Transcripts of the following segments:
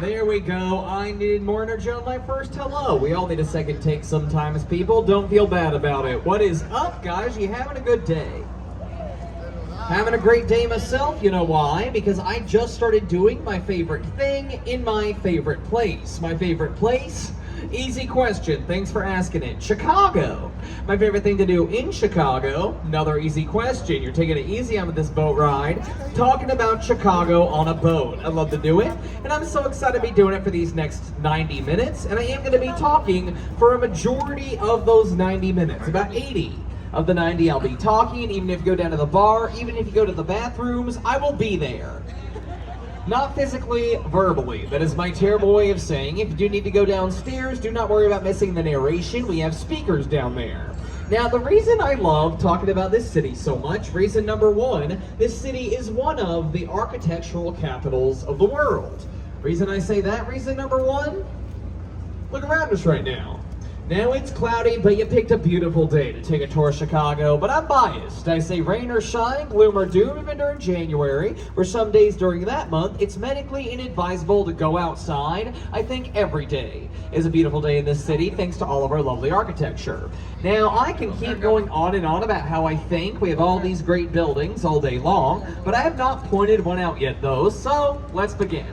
There we go. I needed more energy on my first hello. We all need a second take sometimes, people. Don't feel bad about it. What is up, guys? You having a good day? Having a great day myself. You know why? Because I just started doing my favorite thing in my favorite place. My favorite place? Easy question. Thanks for asking it. Chicago. My favorite thing to do in Chicago. Another easy question. You're taking it easy on this boat ride. Talking about Chicago on a boat. I love to do it. And I'm so excited to be doing it for these next 90 minutes. And I am going to be talking for a majority of those 90 minutes. About 80 of the 90 I'll be talking. Even if you go down to the bar, even if you go to the bathrooms, I will be there. Not physically, verbally. That is my terrible way of saying if you do need to go downstairs, do not worry about missing the narration. We have speakers down there. Now, the reason I love talking about this city so much, reason number one, this city is one of the architectural capitals of the world. Reason I say that, reason number one, look around us right now. Now it's cloudy, but you picked a beautiful day to take a tour of Chicago, but I'm biased. I say rain or shine, gloom or doom, even during January, or some days during that month, it's medically inadvisable to go outside. I think every day is a beautiful day in this city, thanks to all of our lovely architecture. Now, I can keep going on and on about how I think we have all these great buildings all day long, but I have not pointed one out yet, though, so let's begin.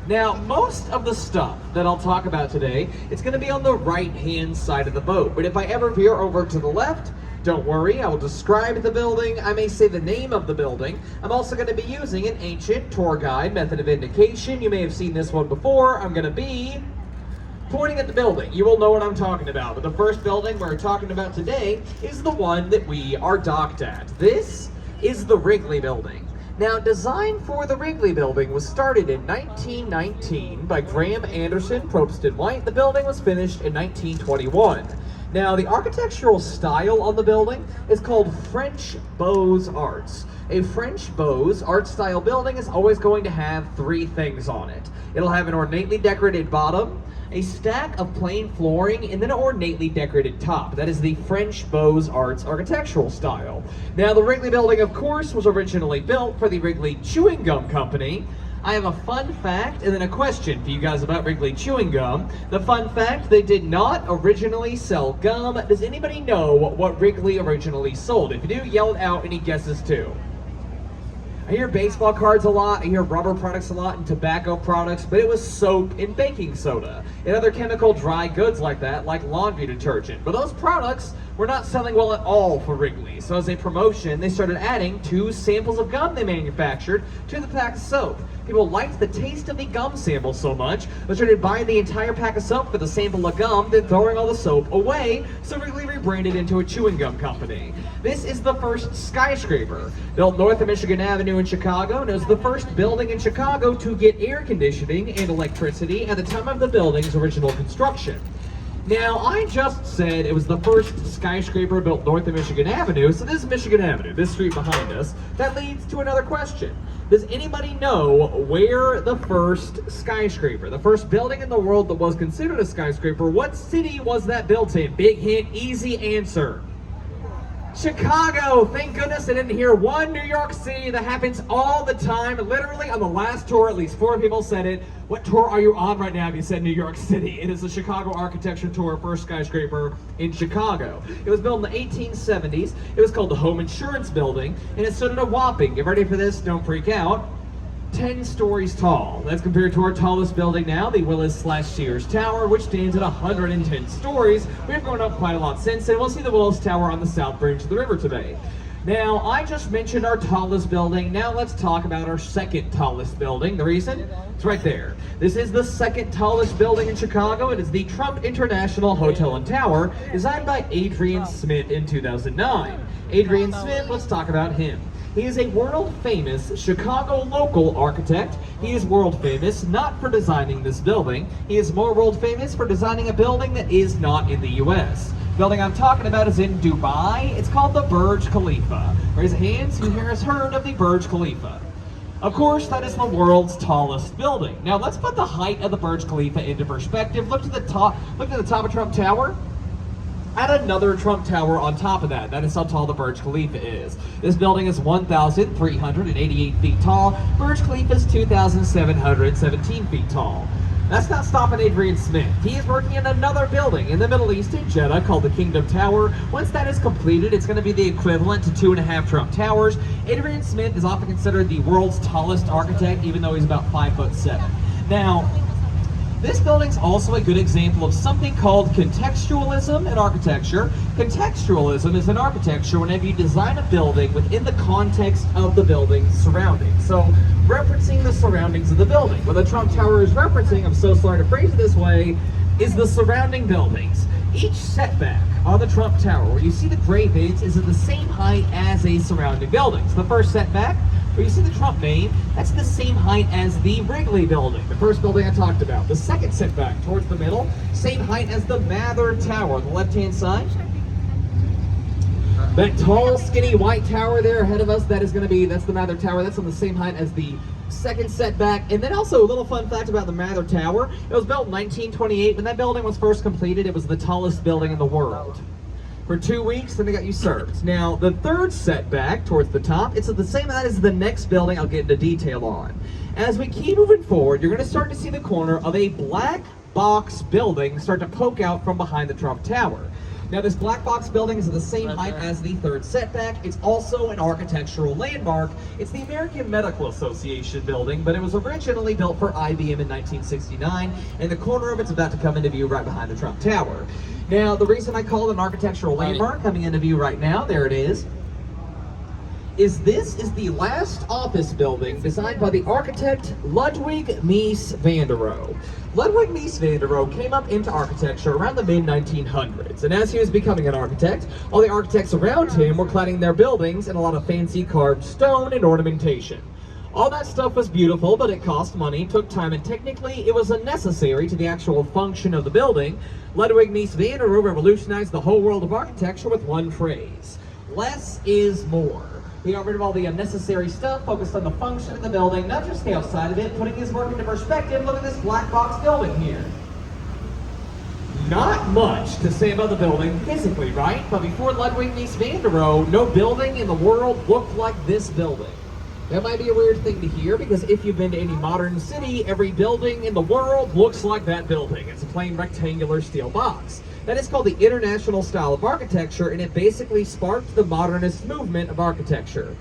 Now, most of the stuff that I'll talk about today, it's going to be on the right-hand side of the boat. But if I ever veer over to the left, don't worry, I will describe the building. I may say the name of the building. I'm also going to be using an ancient tour guide method of indication. You may have seen this one before. I'm going to be pointing at the building. You will know what I'm talking about. But the first building we're talking about today is the one that we are docked at. This is the Wrigley Building. Now, design for the Wrigley Building was started in 1919 by Graham Anderson, Probst and White. The building was finished in 1921. Now, the architectural style on the building is called French Beaux-Arts. A French Beaux art style building is always going to have three things on it. It'll have an ornately decorated bottom, a stack of plain flooring, and then an ornately decorated top. That is the French Beaux-Arts architectural style. Now, the Wrigley Building, of course, was originally built for the Wrigley Chewing Gum Company. I have a fun fact and then a question for you guys about Wrigley Chewing Gum. The fun fact, they did not originally sell gum. Does anybody know what Wrigley originally sold? If you do, yell it out. Any guesses too? I hear baseball cards a lot, I hear rubber products a lot, and tobacco products, but it was soap and baking soda, and other chemical dry goods like that, like laundry detergent. But those products were not selling well at all for Wrigley, so as a promotion, they started adding 2 samples of gum they manufactured to the pack of soap. People liked the taste of the gum sample so much, they started buying the entire pack of soap for the sample of gum, then throwing all the soap away, so Wrigley rebranded into a chewing gum company. This is the first skyscraper, built north of Michigan Avenue in Chicago, and it was the first building in Chicago to get air conditioning and electricity at the time of the building's original construction. Now, I just said it was the first skyscraper built north of Michigan Avenue, so this is Michigan Avenue, this street behind us. That leads to another question. Does anybody know where the first skyscraper, the first building in the world that was considered a skyscraper, what city was that built in? Big hint, easy answer. Chicago. Thank goodness I didn't hear one New York City. That happens all the time. Literally on the last tour, at least 4 people said it. What tour are you on right now if you said New York City? It is the Chicago Architecture Tour, first skyscraper in Chicago. It was built in the 1870s. It was called the Home Insurance Building, and it stood at a whopping, get ready for this, don't freak out, 10 stories tall. That's compared to our tallest building now, the Willis/Sears Tower, which stands at 110 stories. We've grown up quite a lot since, and we'll see the Willis Tower on the south branch of the river today. Now, I just mentioned our tallest building. Now let's talk about our second tallest building. The reason? It's right there. This is the second tallest building in Chicago. It is the Trump International Hotel and Tower, designed by Adrian Smith in 2009. Adrian Smith, let's talk about him. He is a world-famous Chicago local architect. He is world-famous not for designing this building. He is more world-famous for designing a building that is not in the U.S. The building I'm talking about is in Dubai. It's called the Burj Khalifa. Raise hands who here has heard of the Burj Khalifa. Of course, that is the world's tallest building. Now let's put the height of the Burj Khalifa into perspective. Look to the top of Trump Tower. Add another Trump Tower on top of that. That is how tall the Burj Khalifa is. This building is 1,388 feet tall. Burj Khalifa is 2,717 feet tall. That's not stopping Adrian Smith. He is working in another building in the Middle East in Jeddah called the Kingdom Tower. Once that is completed, it's going to be the equivalent to 2.5 Trump Towers. Adrian Smith is often considered the world's tallest architect, even though he's about 5'7". Now, this building's also a good example of something called contextualism in architecture. Contextualism is in architecture whenever you design a building within the context of the building's surroundings. So, referencing the surroundings of the building. What the Trump Tower is referencing, I'm so sorry to phrase it this way, is the surrounding buildings. Each setback on the Trump Tower, where you see the gray bits, is at the same height as a surrounding building. So the first setback, where you see the Trump name, that's the same height as the Wrigley building, the first building I talked about. The second setback towards the middle, same height as the Mather Tower on the left-hand side. That tall, skinny white tower there ahead of us, that's the Mather Tower. That's on the same height as the second setback. And then also a little fun fact about the Mather Tower. It was built in 1928. When that building was first completed, it was the tallest building in the world. For 2 weeks, then they got usurped. Now, the third setback towards the top, it's at the same height as the next building I'll get into detail on. As we keep moving forward, you're going to start to see the corner of a black box building start to poke out from behind the Trump Tower. Now, this black box building is at the same height as the third setback. It's also an architectural landmark. It's the American Medical Association building, but it was originally built for IBM in 1969, and the corner of it's about to come into view right behind the Trump Tower. Now, the reason I call it an architectural landmark, coming into view right now, there it is this is the last office building designed by the architect Ludwig Mies van der Rohe. Ludwig Mies van der Rohe came up into architecture around the mid-1900s, and as he was becoming an architect, all the architects around him were cladding their buildings in a lot of fancy carved stone and ornamentation. All that stuff was beautiful, but it cost money, took time, and technically it was unnecessary to the actual function of the building. Ludwig Mies van der Rohe revolutionized the whole world of architecture with one phrase: less is more. He got rid of all the unnecessary stuff, focused on the function of the building, not just the outside of it, putting his work into perspective. Look at this black box building here. Not much to say about the building physically, right? But before Ludwig Mies van der Rohe, no building in the world looked like this building. That might be a weird thing to hear, because if you've been to any modern city, every building in the world looks like that building. It's a plain rectangular steel box. That is called the International style of architecture, and it basically sparked the modernist movement of architecture.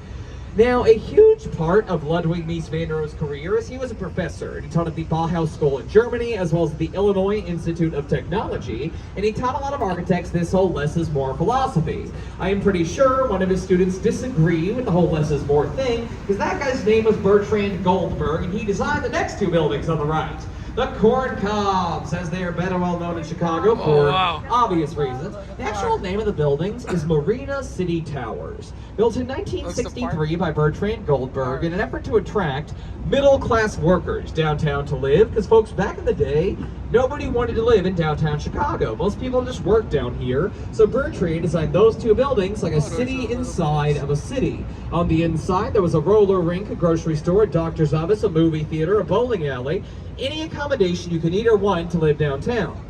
Now, a huge part of Ludwig Mies van der Rohe's career is he was a professor, and he taught at the Bauhaus School in Germany, as well as the Illinois Institute of Technology, and he taught a lot of architects this whole less is more philosophy. I am pretty sure one of his students disagreed with the whole less is more thing, because that guy's name was Bertrand Goldberg, and he designed the next two buildings on the right. The Corn Cobs, as they are better well known in Chicago for obvious reasons. The actual name of the buildings is Marina City Towers. Built in 1963 by Bertrand Goldberg in an effort to attract middle-class workers downtown to live, because folks, back in the day, nobody wanted to live in downtown Chicago. Most people just worked down here. So Bertrand designed those two buildings like a city inside of a city. On the inside, there was a roller rink, a grocery store, a doctor's office, a movie theater, a bowling alley, any accommodation you could need or want to live downtown.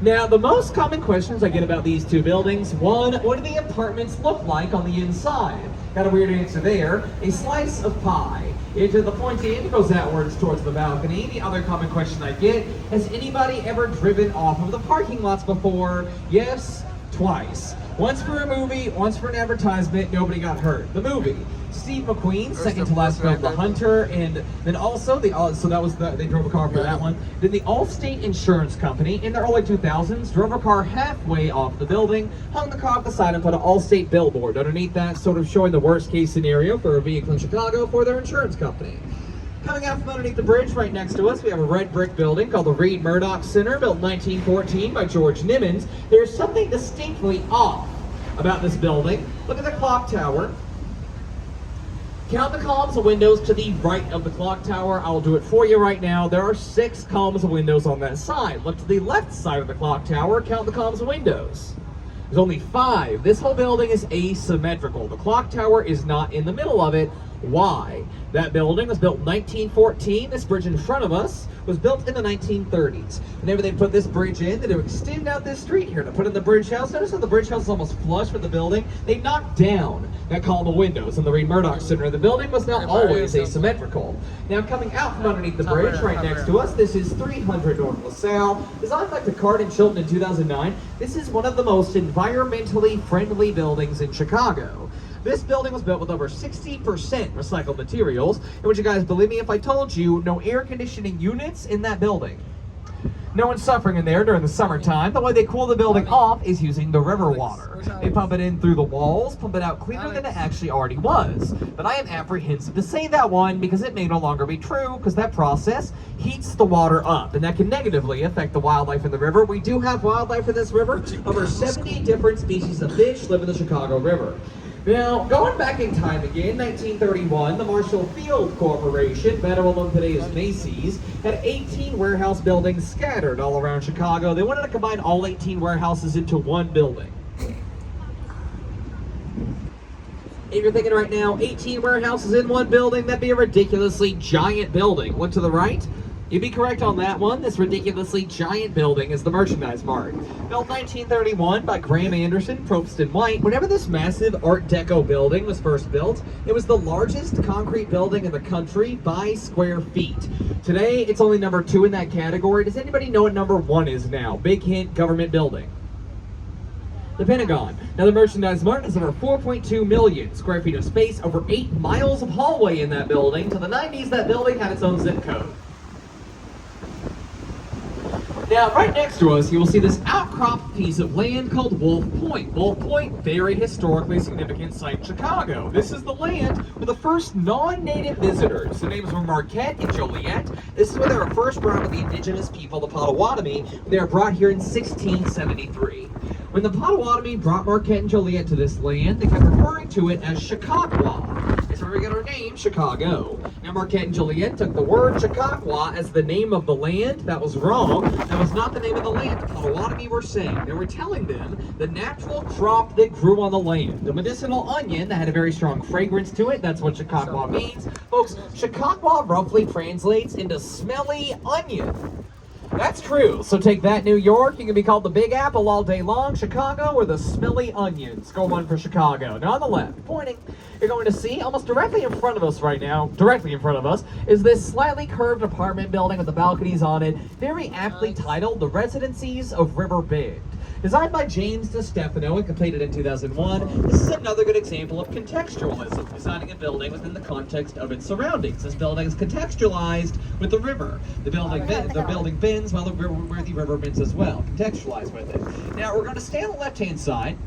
Now, the most common questions I get about these two buildings: one, what do the apartments look like on the inside? Got a weird answer there. A slice of pie. Into the pointy end goes outwards towards the balcony. The other common question I get: has anybody ever driven off of the parking lots before? Yes, twice. Once for a movie, once for an advertisement, nobody got hurt. The movie. Steve McQueen, second to last film, The Hunter, and then also they drove a car for that one. Then the Allstate Insurance Company, in the early 2000s, drove a car halfway off the building, hung the car off the side, and put an Allstate billboard underneath that, sort of showing the worst case scenario for a vehicle in Chicago for their insurance company. Coming out from underneath the bridge right next to us, we have a red brick building called the Reed Murdoch Center, built in 1914 by George Nimmons. There's something distinctly off about this building. Look at the clock tower. Count the columns of windows to the right of the clock tower. I'll do it for you right now. There are 6 columns of windows on that side. Look to the left side of the clock tower. Count the columns of windows. There's only 5. This whole building is asymmetrical. The clock tower is not in the middle of it. Why? That building was built in 1914. This bridge in front of us was built in the 1930s. Whenever they put this bridge in, they extend out this street here to put in the bridge house. Notice how the bridge house is almost flush with the building. They knocked down that column of windows in the Reed Murdoch Center. The building was not always asymmetrical. Now coming out from underneath the bridge right next to us, this is 300 North LaSalle. Designed by Picard and Chilton in 2009, this is one of the most environmentally friendly buildings in Chicago. This building was built with over 60% recycled materials. And would you guys believe me if I told you no air conditioning units in that building? No one's suffering in there during the summertime. The way they cool the building off is using the river water. They pump it in through the walls, pump it out cleaner than it actually already was. But I am apprehensive to say that one because it may no longer be true, because that process heats the water up, and that can negatively affect the wildlife in the river. We do have wildlife in this river. Over 70 different species of fish live in the Chicago River. Now, going back in time again, 1931, the Marshall Field Corporation, better known today as Macy's, had 18 warehouse buildings scattered all around Chicago. They wanted to combine all 18 warehouses into one building. If you're thinking right now, 18 warehouses in one building, that'd be a ridiculously giant building. Look to the right. You'd be correct on that one. This ridiculously giant building is the Merchandise Mart. Built 1931 by Graham Anderson, Probst and White. Whenever this massive Art Deco building was first built, it was the largest concrete building in the country by square feet. Today, it's only number 2 in that category. Does anybody know what number 1 is now? Big hint, government building. The Pentagon. Now the Merchandise Mart is over 4.2 million square feet of space, over 8 miles of hallway in that building. To the 90s, that building had its own zip code. Now, right next to us, you will see this outcrop piece of land called Wolf Point. Wolf Point, very historically significant site in Chicago. This is the land where the first non-native visitors, their names were Marquette and Joliet. This is where they were first brought with the indigenous people, the Potawatomi. They were brought here in 1673. When the Potawatomi brought Marquette and Joliet to this land, they kept referring to it as Chicago. That's where we got our name, Chicago. Now Marquette and Joliet took the word Chicago as the name of the land. That was wrong. That was not the name of the land. The Potawatomi were saying. They were telling them the natural crop that grew on the land. The medicinal onion that had a very strong fragrance to it. That's what Chicago means. Folks, Chicago roughly translates into smelly onion. That's true. So take that, New York. You can be called the Big Apple all day long. Chicago or the smelly onions. Go one for Chicago. Now on the left, pointing, you're going to see almost directly in front of us right now, directly in front of us, is this slightly curved apartment building with the balconies on it, very aptly titled The Residencies of River Bend. Designed by James DeStefano and completed in 2001, this is another good example of contextualism, designing a building within the context of its surroundings. This building is contextualized with the river. The building bends while the river bends as well, contextualized with it. Now we're going to stay on the left-hand side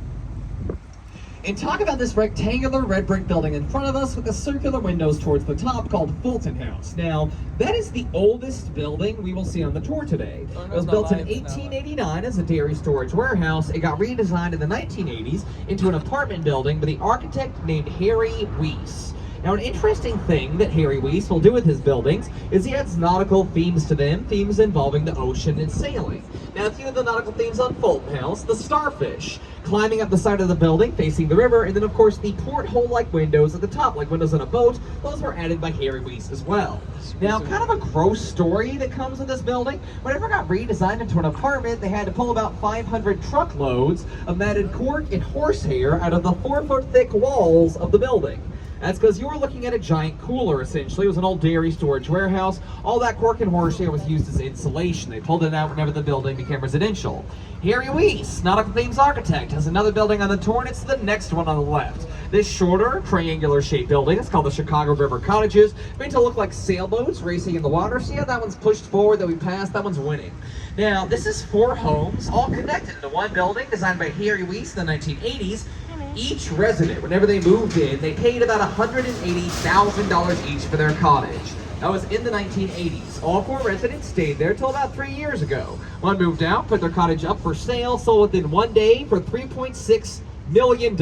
and talk about this rectangular red brick building in front of us with the circular windows towards the top called Fulton House. Now, that is the oldest building we will see on the tour today. It was built in 1889 as a dairy storage warehouse. It got redesigned in the 1980s into an apartment building by the architect named Harry Weiss. Now, an interesting thing that Harry Weiss will do with his buildings is he adds nautical themes to them, themes involving the ocean and sailing. Now, a few of the nautical themes on Fulton House, the starfish, climbing up the side of the building, facing the river, and then, of course, the porthole-like windows at the top, like windows on a boat. Those were added by Harry Weiss as well. Now, kind of a gross story that comes with this building. Whenever it got redesigned into an apartment, they had to pull about 500 truckloads of matted cork and horsehair out of the 4-foot-thick walls of the building. That's because you were looking at a giant cooler, essentially. It was an old dairy storage warehouse. All that cork and horsehair was used as insulation. They pulled it out whenever the building became residential. Harry Weiss, nautical themes architect, has another building on the tour, and it's the next one on the left. This shorter, triangular-shaped building is called the Chicago River Cottages, made to look like sailboats racing in the water. See how that one's pushed forward, that we passed? That one's winning. Now, this is 4 homes, all connected into one building, designed by Harry Weiss in the 1980s. Each resident, whenever they moved in, they paid about $180,000 each for their cottage. That was in the 1980s. All 4 residents stayed there till about 3 years ago. One moved out, put their cottage up for sale, sold within 1 day for $3.6 million.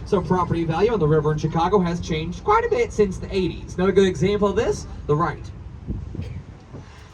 So property value on the river in Chicago has changed quite a bit since the 80s. Another good example of this, the right.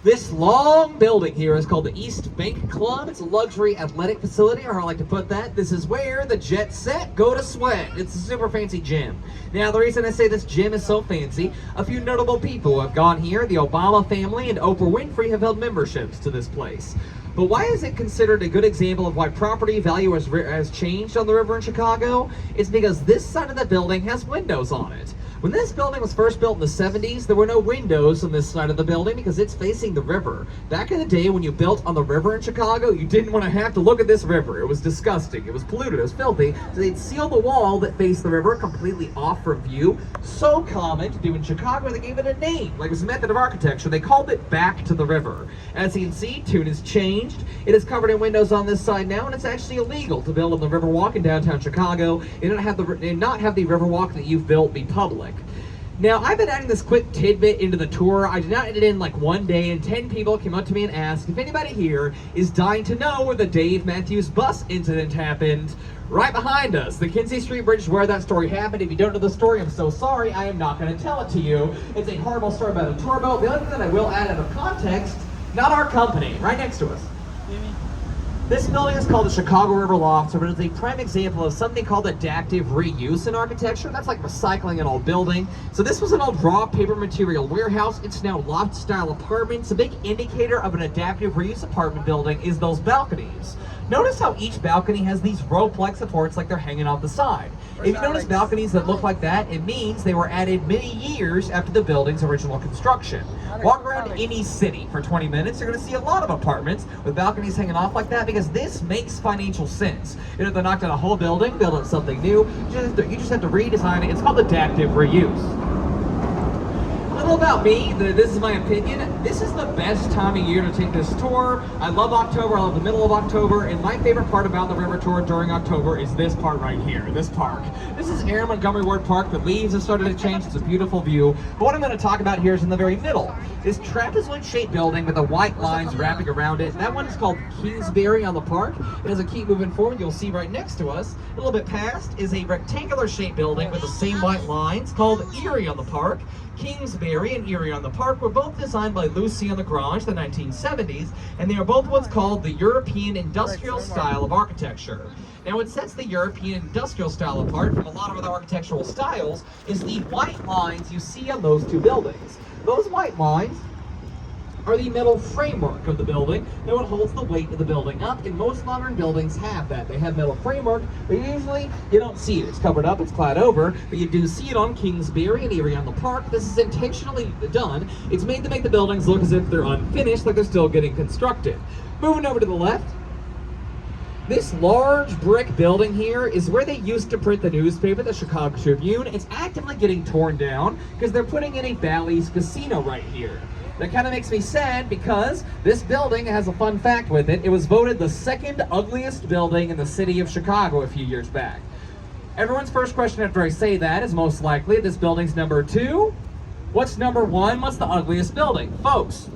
This long building here is called the East Bank Club. It's a luxury athletic facility, or how I like to put that. This is where the jet set go to sweat. It's a super fancy gym. Now, the reason I say this gym is so fancy, a few notable people have gone here. The Obama family and Oprah Winfrey have held memberships to this place. But why is it considered a good example of why property value has changed on the river in Chicago? It's because this side of the building has windows on it. When this building was first built in the 70s, there were no windows on this side of the building because it's facing the river. Back in the day when you built on the river in Chicago, you didn't want to have to look at this river. It was disgusting, it was polluted, it was filthy. So they'd seal the wall that faced the river completely off from view. So common to do in Chicago, they gave it a name. Like it was a method of architecture. They called it back to the river. As you can see, tune has changed. It is covered in windows on this side now, and it's actually illegal to build on the Riverwalk in downtown Chicago and not have the Riverwalk that you've built be public. Now, I've been adding this quick tidbit into the tour. I did not add it in like one day, and 10 people came up to me and asked if anybody here is dying to know where the Dave Matthews bus incident happened. Right behind us, the Kinsey Street Bridge is where that story happened. If you don't know the story, I'm so sorry. I am not going to tell it to you. It's a horrible story about a tour boat. The only thing that I will add out of context, not our company, right next to us. This building is called the Chicago River Loft, so it is a prime example of something called adaptive reuse in architecture. That's like recycling an old building. So this was an old raw paper material warehouse. It's now loft-style apartments. A big indicator of an adaptive reuse apartment building is those balconies. Notice how each balcony has these rope-like supports like they're hanging off the side. If you notice balconies that look like that, it means they were added many years after the building's original construction. Walk around any city for 20 minutes, you're going to see a lot of apartments with balconies hanging off like that because this makes financial sense. You don't have to knock down a whole building, build up something new. You just have to redesign it. It's called adaptive reuse. A little about me, this is my opinion. This is the best time of year to take this tour. I love October, I love the middle of October, and my favorite part about the river tour during October is this part right here, this park. This is Aaron Montgomery Ward Park. The leaves have started to change, it's a beautiful view. But what I'm going to talk about here is in the very middle. This trapezoid-shaped building with the white lines wrapping around it. That one is called Kingsbury on the park. And as I keep moving forward, you'll see right next to us, a little bit past, is a rectangular-shaped building with the same white lines called Erie on the park. Kingsbury and Erie on the Park were both designed by Lucien Lagrange in the 1970s, and they are both what's called the European industrial style of architecture. Now, what sets the European industrial style apart from a lot of other architectural styles is the white lines you see on those two buildings. Those white lines are the metal framework of the building. That what holds the weight of the building up, and most modern buildings have that. They have metal framework, but usually you don't see it. It's covered up, it's clad over, but you do see it on Kingsbury and Erie on the Park. This is intentionally done. It's made to make the buildings look as if they're unfinished, like they're still getting constructed. Moving over to the left, this large brick building here is where they used to print the newspaper, the Chicago Tribune. It's actively getting torn down because they're putting in a Bally's casino right here. That kind of makes me sad because this building has a fun fact with it. It was voted the second ugliest building in the city of Chicago a few years back. Everyone's first question after I say that is most likely, this building's number 2. What's number 1? What's the ugliest building? Folks,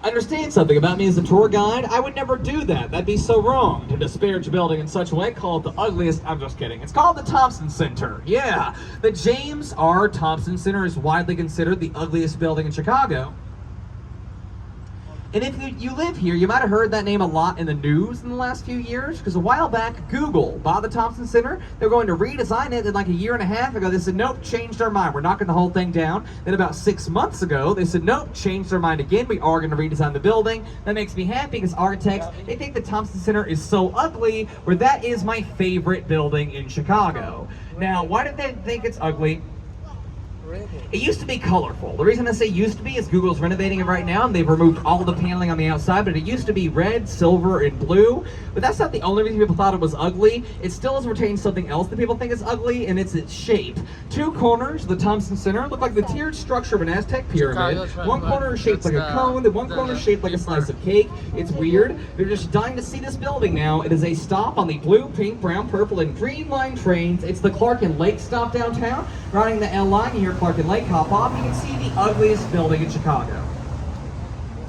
understand something about me as a tour guide. I would never do that. That'd be so wrong to disparage a building in such a way. Call it the ugliest. I'm just kidding. It's called the Thompson Center. Yeah, the James R. Thompson Center is widely considered the ugliest building in Chicago. And if you live here, you might have heard that name a lot in the news in the last few years, because a while back, Google bought the Thompson Center. They're going to redesign it, and like a year and a half ago, they said, nope, changed our mind. We're knocking the whole thing down. Then about 6 months ago, they said, nope, changed their mind again. We are going to redesign the building. That makes me happy, because architects, they think the Thompson Center is so ugly, where that is my favorite building in Chicago. Now, why did they think it's ugly? It used to be colorful. The reason I say used to be is Google's renovating it right now, and they've removed all the paneling on the outside, but it used to be red, silver, and blue. But that's not the only reason people thought it was ugly. It still has retained something else that people think is ugly, and it's its shape. 2 corners of the Thompson Center look like the tiered structure of an Aztec pyramid. One corner is shaped like a cone, the one corner is shaped like a slice of cake. It's weird. They're just dying to see this building now. It is a stop on the blue, pink, brown, purple, and green line trains. It's the Clark and Lake stop downtown. Riding the L line, you hear Clark and Lake hop off, you can see the ugliest building in Chicago.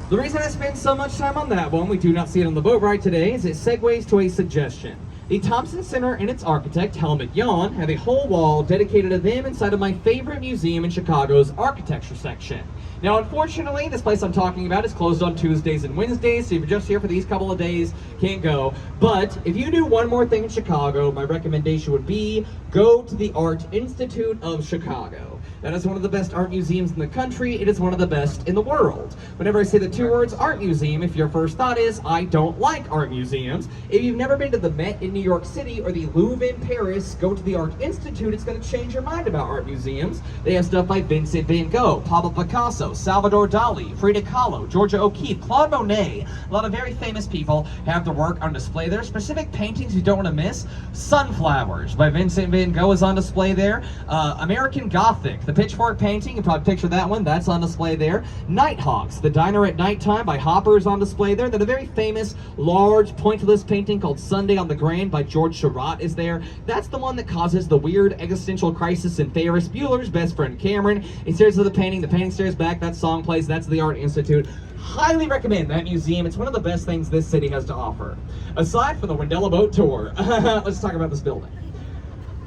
The reason I spend so much time on that one, we do not see it on the boat ride today, is it segues to a suggestion. The Thompson Center and its architect, Helmut Jahn, have a whole wall dedicated to them inside of my favorite museum in Chicago's architecture section. Now, unfortunately, this place I'm talking about is closed on Tuesdays and Wednesdays, so if you're just here for these couple of days, can't go. But if you do one more thing in Chicago, my recommendation would be go to the Art Institute of Chicago. That is one of the best art museums in the country. It is one of the best in the world. Whenever I say the two words art museum, if your first thought is, I don't like art museums, if you've never been to the Met in New York City or the Louvre in Paris, go to the Art Institute. It's going to change your mind about art museums. They have stuff by Vincent van Gogh, Pablo Picasso, Salvador Dali, Frida Kahlo, Georgia O'Keeffe, Claude Monet. A lot of very famous people have their work on display there. Specific paintings you don't want to miss. Sunflowers by Vincent van Gogh is on display there. American Gothic, the Pitchfork painting, you probably picture that one, that's on display there. Nighthawks, the Diner at Nighttime by Hopper is on display there. Then a very famous, large, pointillist painting called Sunday on the Grand by George Seurat is there. That's the one that causes the weird existential crisis in Ferris Bueller's Best Friend Cameron. He stares at the painting stares back, that song plays, that's the Art Institute. Highly recommend that museum. It's one of the best things this city has to offer. Aside from the Wendella boat tour, let's talk about this building.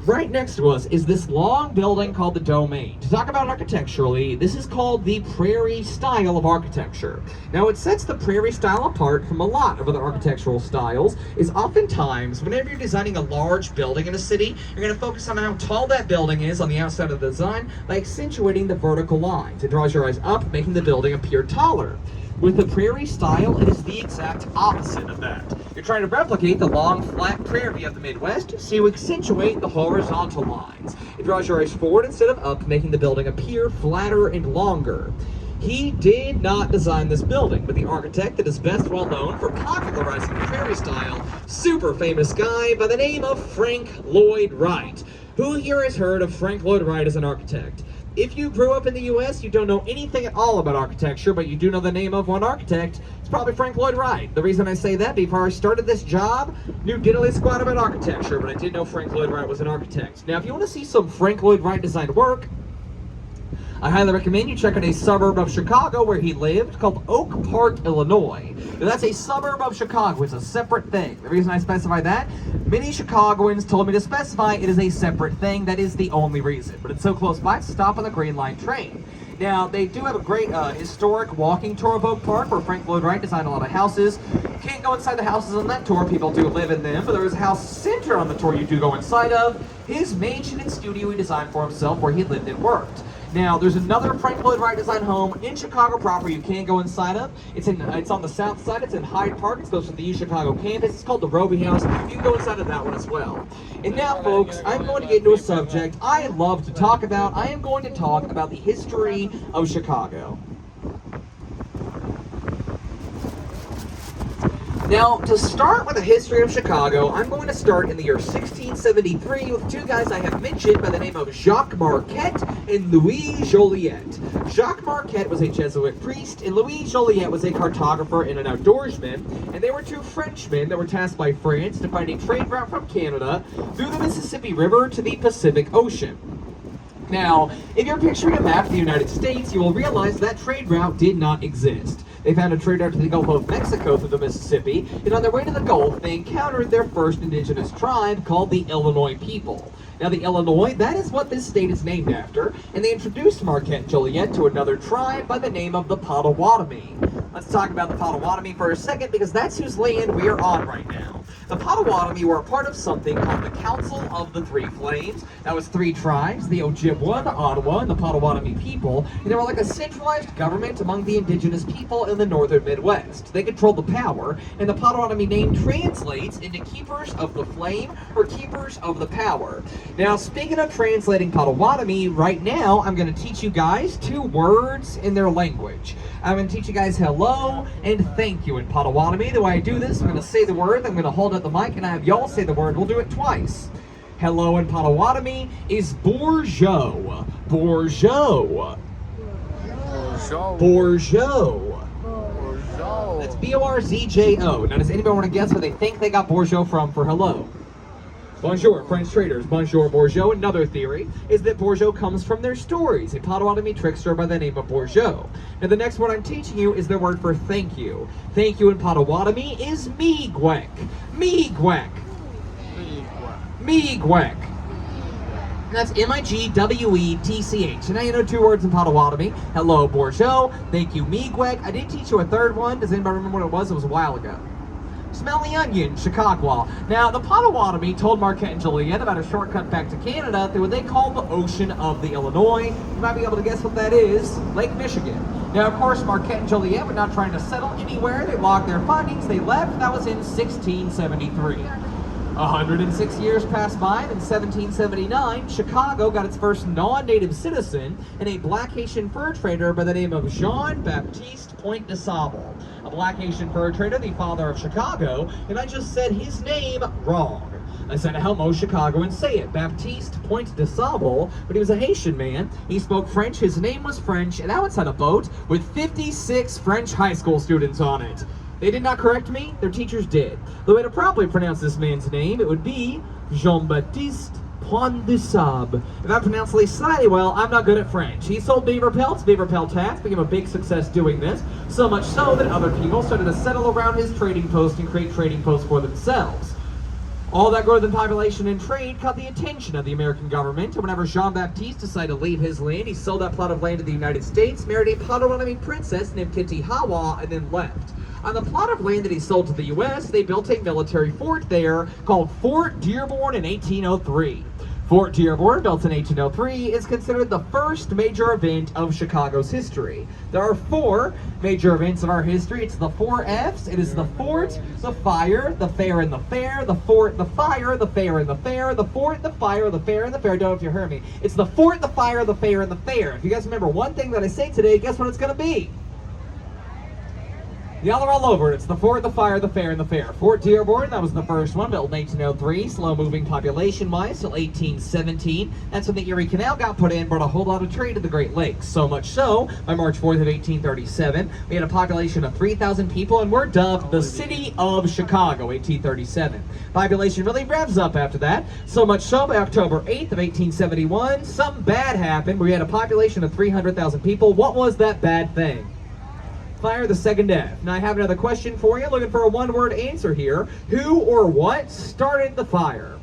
Right next to us is this long building called the Domain. To talk about architecturally, this is called the Prairie style of architecture. Now, what sets the Prairie style apart from a lot of other architectural styles is oftentimes, whenever you're designing a large building in a city, you're going to focus on how tall that building is on the outside of the design by accentuating the vertical lines. It draws your eyes up, making the building appear taller. With the Prairie style, it is the exact opposite of that. You're trying to replicate the long, flat prairie of the Midwest, so you accentuate the horizontal lines. It draws your eyes forward instead of up, making the building appear flatter and longer. He did not design this building, but the architect that is best well known for popularizing the Prairie style, super famous guy by the name of Frank Lloyd Wright. Who here has heard of Frank Lloyd Wright as an architect? If you grew up in the U.S., you don't know anything at all about architecture, but you do know the name of one architect. It's probably Frank Lloyd Wright. The reason I say that, before I started this job, knew diddly squat about architecture, but I did know Frank Lloyd Wright was an architect. Now, if you want to see some Frank Lloyd Wright designed work, I highly recommend you check out a suburb of Chicago where he lived called Oak Park, Illinois. Now, that's a suburb of Chicago. It's a separate thing. The reason I specify that, many Chicagoans told me to specify it is a separate thing. That is the only reason. But it's so close by, it's stop on the Green Line train. Now, they do have a great historic walking tour of Oak Park where Frank Lloyd Wright designed a lot of houses. You can't go inside the houses on that tour. People do live in them, but there is a house center on the tour you do go inside of. His mansion and studio he designed for himself where he lived and worked. Now, there's another Frank Lloyd Wright design home in Chicago proper you can go inside of. It's on the south side. It's in Hyde Park. It's close to the UChicago campus. It's called the Roby House. You can go inside of that one as well. And now, folks, I'm going to get into a subject I love to talk about. I am going to talk about the history of Chicago. Now, to start with the history of Chicago, I'm going to start in the year 1673 with two guys I have mentioned by the name of Jacques Marquette and Louis Joliet. Jacques Marquette was a Jesuit priest, and Louis Joliet was a cartographer and an outdoorsman, and they were two Frenchmen that were tasked by France to find a trade route from Canada through the Mississippi River to the Pacific Ocean. Now, if you're picturing a map of the United States, you will realize that trade route did not exist. They found a trade route to the Gulf of Mexico through the Mississippi, and on their way to the Gulf, they encountered their first indigenous tribe called the Illinois people. Now, the Illinois, that is what this state is named after, and they introduced Marquette and Joliet to another tribe by the name of the Potawatomi. Let's talk about the Potawatomi for a second, because that's whose land we are on right now. The Potawatomi were a part of something called the Council of the Three Flames. That was three tribes, the Ojibwa, the Ottawa, and the Potawatomi people, and they were like a centralized government among the indigenous people in the northern Midwest. They controlled the power, and the Potawatomi name translates into Keepers of the Flame, or Keepers of the Power. Now, speaking of translating Potawatomi, right now I'm going to teach you guys two words in their language. I'm going to teach you guys hello and thank you in Potawatomi. The way I do this, I'm going to say the word, I'm going to hold up the mic, and I have y'all say the word. We'll do it twice. Hello in Potawatomi is bourgeois. Bourgeois. Bourgeois. That's B-O-R-Z-J-O. Now, does anybody want to guess where they think they got bourgeois from for hello? Bonjour, French traders. Bonjour, bourgeois. Another theory is that bourgeois comes from their stories, a Potawatomi trickster by the name of bourgeois. Now, the next word I'm teaching you is the word for thank you. Thank you in Potawatomi is miigwek. Miigwek. Miigwek. That's Migwetch. And now you know 2 words in Potawatomi. Hello, Bourgeois. Thank you, Miigwek. I did teach you a 3rd one. Does anybody remember what it was? It was a while ago. Smell the onion, Chicago. Now, the Potawatomi told Marquette and Joliet about a shortcut back to Canada through what they call the Ocean of the Illinois. You might be able to guess what that is. Lake Michigan. Now, of course, Marquette and Joliet were not trying to settle anywhere. They logged their findings. They left. That was in 1673. 106 years passed by, and in 1779, Chicago got its first non-native citizen and a black Haitian fur trader by the name of Jean-Baptiste Point de Sable. A black Haitian fur trader, the father of Chicago, and I just said his name wrong. I said how most Chicagoans say it, Baptiste Point de Sable, but he was a Haitian man. He spoke French, his name was French, and now it's on a boat with 56 French high school students on it. They did not correct me, their teachers did. The way to properly pronounce this man's name, it would be Jean-Baptiste Point de Sable. If I pronounce it slightly well, I'm not good at French. He sold beaver pelts, beaver pelt hats, became a big success doing this, so much so that other people started to settle around his trading post and create trading posts for themselves. All that growth in population and trade caught the attention of the American government, and whenever Jean-Baptiste decided to leave his land, he sold that plot of land to the United States, married a Potawatomi princess named Kitty Hawa, and then left. On the plot of land that he sold to the U.S., they built a military fort there called Fort Dearborn in 1803. Fort Dearborn, built in 1803, is considered the first major event of Chicago's history. There are 4 major events of our history. It's the 4 F's. It is the fort, the fire, the fair and the fair, the fort, the fire, the fair and the fair, the fort, the fire, the fair and the fair. Don't know if you heard me. It's the fort, the fire, the fair, and the fair. If you guys remember one thing that I say today, guess what it's going to be? Y'all are all over it. It's the fort, the fire, the fair, and the fair. Fort Dearborn, that was the first one, built in 1803, slow-moving population-wise till 1817. That's when the Erie Canal got put in, brought a whole lot of trade to the Great Lakes. So much so, by March 4th of 1837, we had a population of 3,000 people, and we're dubbed the City of Chicago, 1837. Population really revs up after that. So much so, by October 8th of 1871, something bad happened. We had a population of 300,000 people. What was that bad thing? Fire, the 2nd F. Now I have another question for you, looking for a 1-word answer here. Who or what started the fire?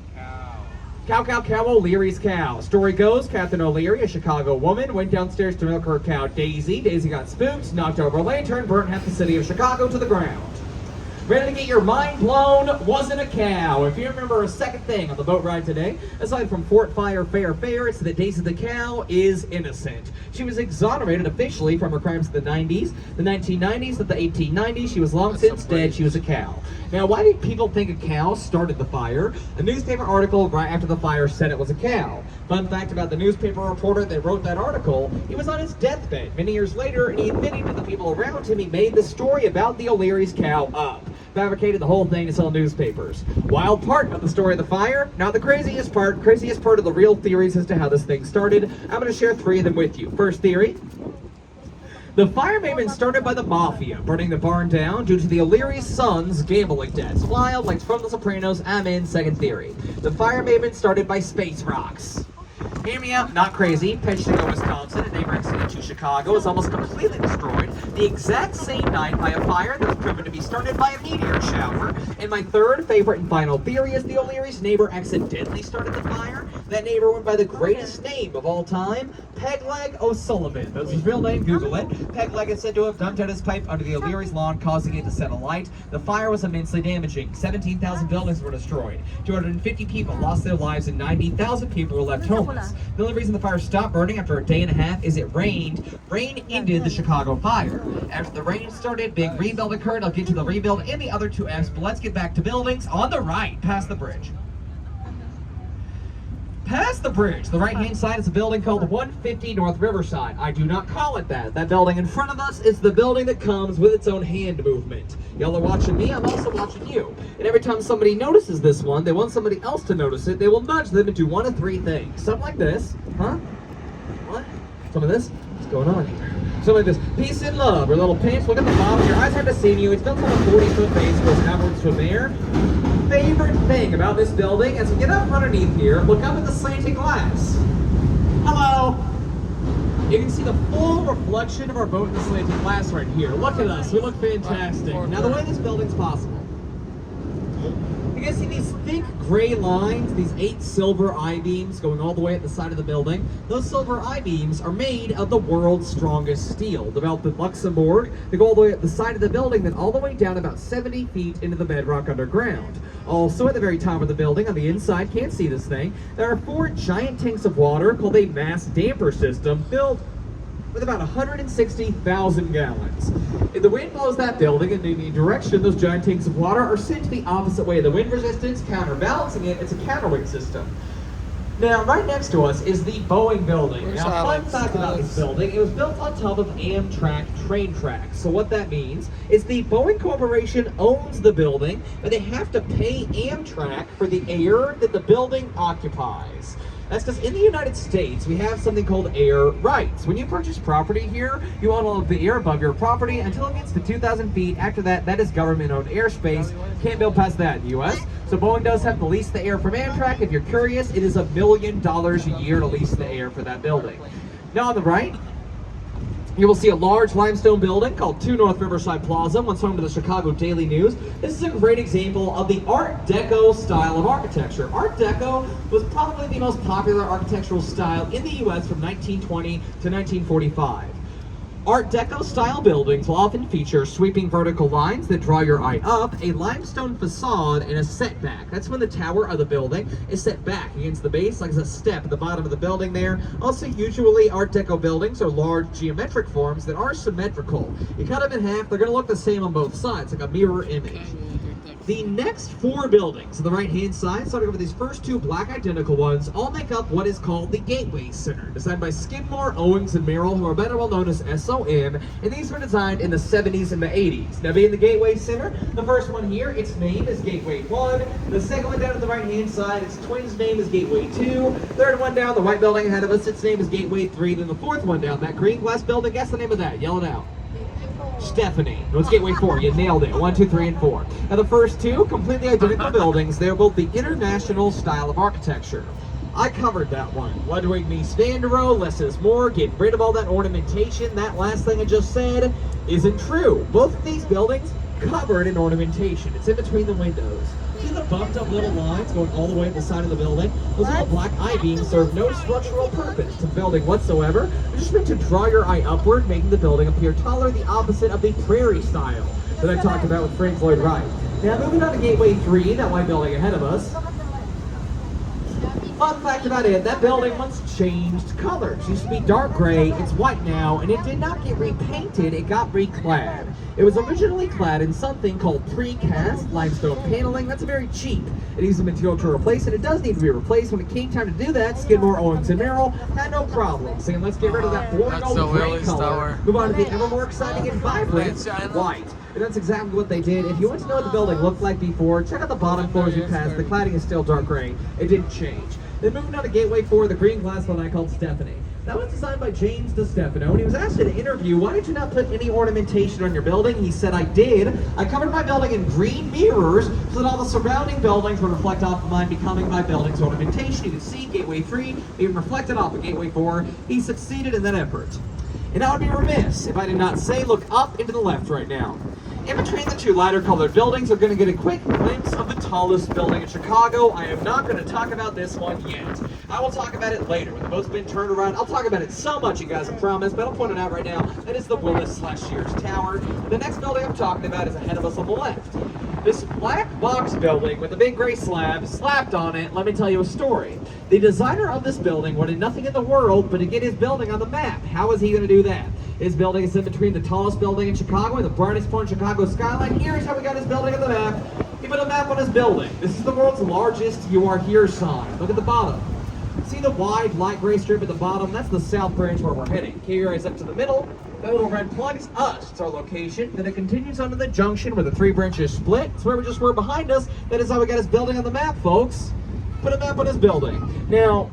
Cow, O'Leary's cow. Story goes, Catherine O'Leary, a Chicago woman, went downstairs to milk her cow Daisy. Daisy got spooked, knocked over a lantern, burnt half the city of Chicago to the ground. Ready to get your mind blown? Wasn't a cow. If you remember a second thing on the boat ride today, aside from Fort Fire, fair, it's that Daisy the cow is innocent. She was exonerated officially from her crimes in the 90s, the 1990s, and the 1890s. She was long since dead. She was a cow. Now, why do people think a cow started the fire? A newspaper article right after the fire said it was a cow. Fun fact about the newspaper reporter that wrote that article, he was on his deathbed many years later, and he admitted to the people around him he made the story about the O'Leary's cow up. Fabricated the whole thing to sell newspapers. Wild part of the story of the fire, not the craziest part of the real theories as to how this thing started. I'm going to share 3 of them with you. First theory. The fire may have been started by the mafia, burning the barn down due to the O'Leary's son's gambling debts. Wild, like from The Sopranos, I'm in. Second theory. The fire may have been started by space rocks. Hear me out, not crazy. Peshtigo, Wisconsin, a neighboring city to Chicago, is almost completely destroyed the exact same night by a fire that was proven to be started by a meteor shower. And my third favorite and final theory is the O'Leary's neighbor accidentally started the fire. That neighbor went by the greatest name of all time, Pegleg O'Sullivan. That's his real name, Google it. Pegleg is said to have dumped out his pipe under the O'Leary's lawn, causing it to set alight. The fire was immensely damaging. 17,000 buildings were destroyed. 250 people lost their lives and 90,000 people were left homeless. The only reason the fire stopped burning after a day and a half is it rained. Rain ended the Chicago fire. After the rain started, big rebuild occurred. I'll get to the rebuild and the other 2 F's, but let's get back to buildings on the right, past the bridge. Past the bridge, the right-hand side is a building called 150 North Riverside. I do not call it that. That building in front of us is the building that comes with its own hand movement. Y'all are watching me, I'm also watching you. And every time somebody notices this one, they want somebody else to notice it, they will nudge them into 1 of 3 things. Something like this. Huh? What? Some of this? What's going on here? Something like this. Peace and love. Or little pinch. Look at the bottom. Your eyes are deceiving you. It's built on a 40-foot base. Goes outwards from there. Favorite thing about this building, as we get up underneath here, look up at the slanted glass. Hello. You can see the full reflection of our boat in the slanted glass right here. Look at us. We look fantastic. Now, the way this building's possible. You guys see these thick gray lines, these 8 silver I-beams going all the way at the side of the building? Those silver I-beams are made of the world's strongest steel, developed in Luxembourg. They go all the way at the side of the building, then all the way down about 70 feet into the bedrock underground. Also, at the very top of the building, on the inside, can't see this thing, there are 4 giant tanks of water called a mass damper system built with about 160,000 gallons. If the wind blows that building in any direction, those giant tanks of water are sent the opposite way. The wind resistance, counterbalancing it, it's a counterweight system. Now, right next to us is the Boeing building. Now, fun fact about this building, it was built on top of Amtrak train tracks. So what that means is the Boeing Corporation owns the building, but they have to pay Amtrak for the air that the building occupies. That's because in the United States, we have something called air rights. When you purchase property here, you own all of the air above your property until it gets to 2,000 feet. After that, that is government-owned airspace. Can't build past that in the U.S. So Boeing does have to lease the air from Amtrak. If you're curious, it is $1 million a year to lease the air for that building. Now on the right, you will see a large limestone building called 2 North Riverside Plaza, once home to the Chicago Daily News. This is a great example of the Art Deco style of architecture. Art Deco was probably the most popular architectural style in the U.S. from 1920 to 1945. Art Deco style buildings will often feature sweeping vertical lines that draw your eye up, a limestone facade, and a setback. That's when the tower of the building is set back against the base, like a step at the bottom of the building there. Also, usually Art Deco buildings are large geometric forms that are symmetrical. You cut them in half, they're going to look the same on both sides, like a mirror image. The next 4 buildings on the right-hand side, starting over these first 2 black identical ones, all make up what is called the Gateway Center, designed by Skidmore, Owings, and Merrill, who are better well known as SOM, and these were designed in the 70s and the 80s. Now, being the Gateway Center, the first one here, its name is Gateway 1. The second one down at the right-hand side, its twin's name is Gateway 2. Third one down, the white building ahead of us, its name is Gateway 3. Then the fourth one down, that green glass building, guess the name of that, yell it out. Stephanie. No, it's Gateway 4. You nailed it. 1, 2, 3, and 4. Now the first 2, completely identical buildings. They're both the international style of architecture. I covered that one. Ludwig Mies van der Rohe, less is more, getting rid of all that ornamentation. That last thing I just said isn't true. Both of these buildings covered in ornamentation. It's in between the windows. See the bumped up little lines going all the way up the side of the building? Those little black I-beams serve no structural purpose to the building whatsoever. They're just meant to draw your eye upward, making the building appear taller, the opposite of the prairie style that I talked about with Frank Lloyd Wright. Now moving on to Gateway 3, that white building ahead of us. Fun fact about it, that building once changed colors. It used to be dark gray, it's white now, and it did not get repainted, it got reclad. It was originally clad in something called precast limestone paneling. That's very cheap. It needs a material to replace it. It does need to be replaced. When it came time to do that, Skidmore, Owings, and Merrill had no problem saying, let's get rid of that boring old gray color. Move on to the ever more exciting and vibrant white. And that's exactly what they did. If you want to know what the building looked like before, check out the bottom floors you passed. The cladding is still dark gray. It didn't change. Then moving on to Gateway 4, the green glass one I called Stephanie. That was designed by James DeStefano, and he was asked in an interview, why did you not put any ornamentation on your building? He said, I did. I covered my building in green mirrors so that all the surrounding buildings would reflect off of mine, becoming my building's ornamentation. You can see Gateway 3 being reflected off of Gateway 4. He succeeded in that effort. And I would be remiss if I did not say, look up and to the left right now. In between the 2 lighter colored buildings, we're going to get a quick glimpse of the tallest building in Chicago. I am not going to talk about this one yet. I will talk about it later when the boat's been turned around. I'll talk about it so much, you guys, I promise, but I'll point it out right now. That is the Willis/Shears Tower. The next building I'm talking about is ahead of us on the left. This black box building with a big gray slab slapped on it, let me tell you a story. The designer of this building wanted nothing in the world but to get his building on the map. How is he going to do that? His building is in between the tallest building in Chicago and the brightest point in Chicago skyline. Here's how we got his building on the map. He put a map on his building. This is the world's largest "You Are Here" sign. Look at the bottom. See the wide light gray strip at the bottom? That's the south branch where we're heading. KUR is up to the middle. That little red plug is us. It's our location. Then it continues on to the junction where the 3 branches split. It's where we just were behind us. That is how we got his building on the map, folks. Put a map on his building. Now,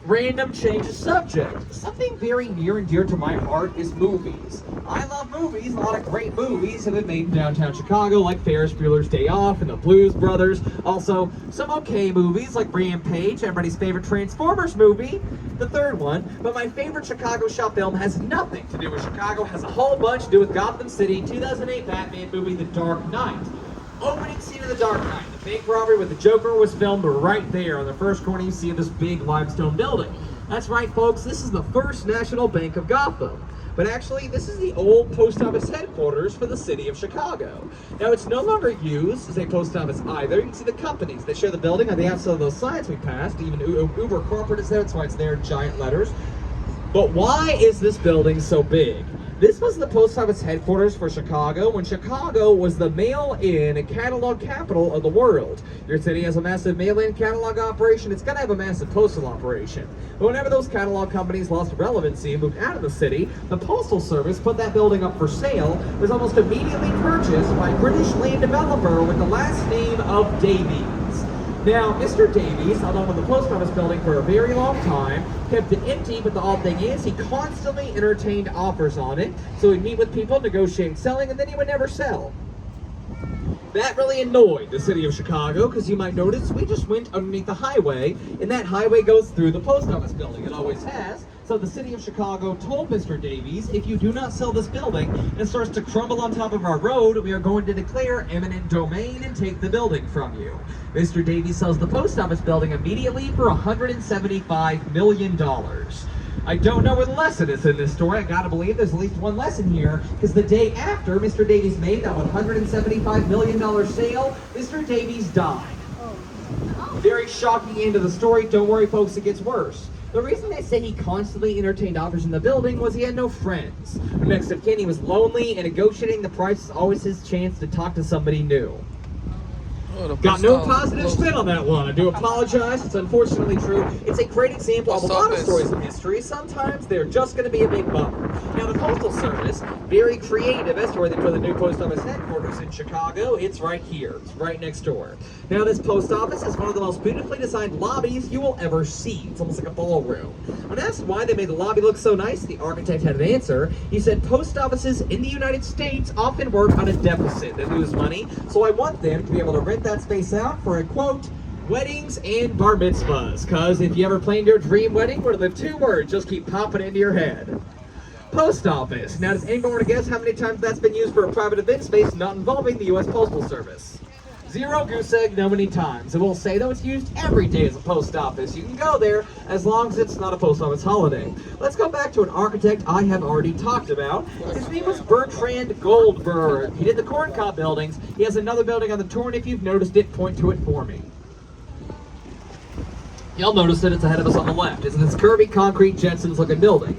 random change of subject. Something very near and dear to my heart is movies. I love movies. A lot of great movies have been made in downtown Chicago, like Ferris Bueller's Day Off and the Blues Brothers. Also, some okay movies like Rampage, everybody's favorite Transformers movie, the 3rd one. But my favorite Chicago shop film has nothing to do with Chicago, has a whole bunch to do with Gotham City, 2008 Batman movie, The Dark Knight. Opening scene of The Dark Knight. The bank robbery with the Joker was filmed right there on the first corner you see of this big limestone building. That's right, folks, this is the First National Bank of Gotham. But actually, this is the old post office headquarters for the city of Chicago. Now, it's no longer used as a post office either. You can see the companies that share the building on the outside of those signs we passed. Even Uber Corporate is there, that's why it's there in giant letters. But why is this building so big? This was the post office headquarters for Chicago when Chicago was the mail-in and catalog capital of the world. Your city has a massive mail-in catalog operation, it's going to have a massive postal operation. But whenever those catalog companies lost relevancy and moved out of the city, the Postal Service put that building up for sale. It was almost immediately purchased by a British land developer with the last name of Davies. Now, Mr. Davies held on to the post office building for a very long time, kept it empty, but the odd thing is he constantly entertained offers on it. So he'd meet with people, negotiate selling, and then he would never sell. That really annoyed the city of Chicago, because you might notice we just went underneath the highway, and that highway goes through the post office building. It always has. So the city of Chicago told Mr. Davies, if you do not sell this building and it starts to crumble on top of our road, we are going to declare eminent domain and take the building from you. Mr. Davies sells the post office building immediately for $175 million. I don't know where the lesson is in this story. I gotta believe there's at least one lesson here, because the day after Mr. Davies made that $175 million sale, Mr. Davies died. Very shocking end of the story. Don't worry, folks, it gets worse. The reason they say he constantly entertained offers in the building was he had no friends. Next of kin, he was lonely, and negotiating the price is always his chance to talk to somebody new. Got no positive spin on that one. I do apologize. It's unfortunately true. It's a great example of a lot of stories of history. Sometimes they're just going to be a big bummer. Now, the Postal Service, very creative as to where they put the new post office headquarters in Chicago. It's right here. It's right next door. Now, this post office is one of the most beautifully designed lobbies you will ever see. It's almost like a ballroom. When asked why they made the lobby look so nice, the architect had an answer. He said, post offices in the United States often work on a deficit. They lose money, so I want them to be able to rent that space out for a, quote, weddings and bar mitzvahs. Because if you ever planned your dream wedding, what are the two words just keep popping into your head? Post office. Now, does anybody want to guess how many times that's been used for a private event space not involving the U.S. Postal Service? Zero goose egg, no many times. I will say, though, it's used every day as a post office. You can go there as long as it's not a post office holiday. Let's go back to an architect I have already talked about. His name was Bertrand Goldberg. He did the Corn Cob buildings. He has another building on the tour, and if you've noticed it, point to it for me. You'll notice that it's ahead of us on the left. It's this curvy concrete Jetsons-looking building.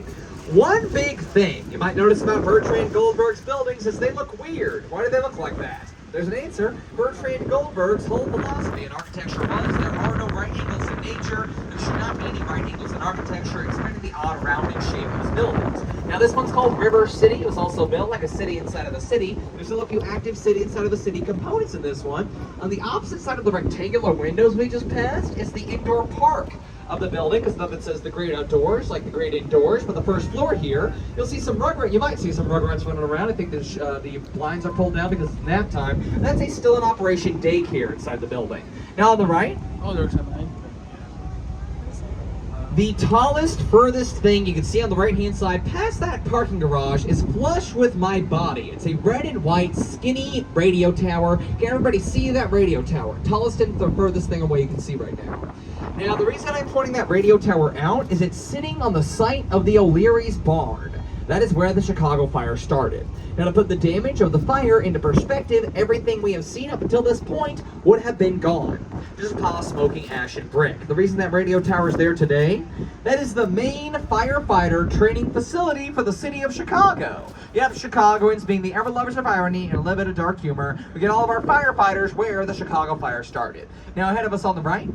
One big thing you might notice about Bertrand Goldberg's buildings is they look weird. Why do they look like that? There's an answer. Bertrand Goldberg's whole philosophy in architecture was there are no right angles in nature. There should not be any right angles in architecture, expecting the odd rounded shape of his buildings. Now, this one's called River City. It was also built like a city inside of the city. There's still a few active city inside of the city components in this one. On the opposite side of the rectangular windows we just passed is the indoor park of the building, because nothing says the great outdoors like the great indoors. But the first floor here, you'll see some rugrats. You might see some rugrats running around. I think the blinds are pulled down because it's nap time. That's a still in operation daycare inside the building. Now on the right, the tallest, furthest thing you can see on the right-hand side past that parking garage is flush with my body. It's a red and white, skinny radio tower. Can everybody see that radio tower? Tallest and the furthest thing away you can see right now. Now, the reason I'm pointing that radio tower out is it's sitting on the site of the O'Leary's barn. That is where the Chicago fire started. Now, to put the damage of the fire into perspective, everything we have seen up until this point would have been gone. Just a pile of smoking ash and brick. The reason that radio tower is there today, that is the main firefighter training facility for the city of Chicago. Yep, Chicagoans, being the ever-lovers of irony and a little bit of dark humor, we get all of our firefighters where the Chicago fire started. Now, ahead of us on the right,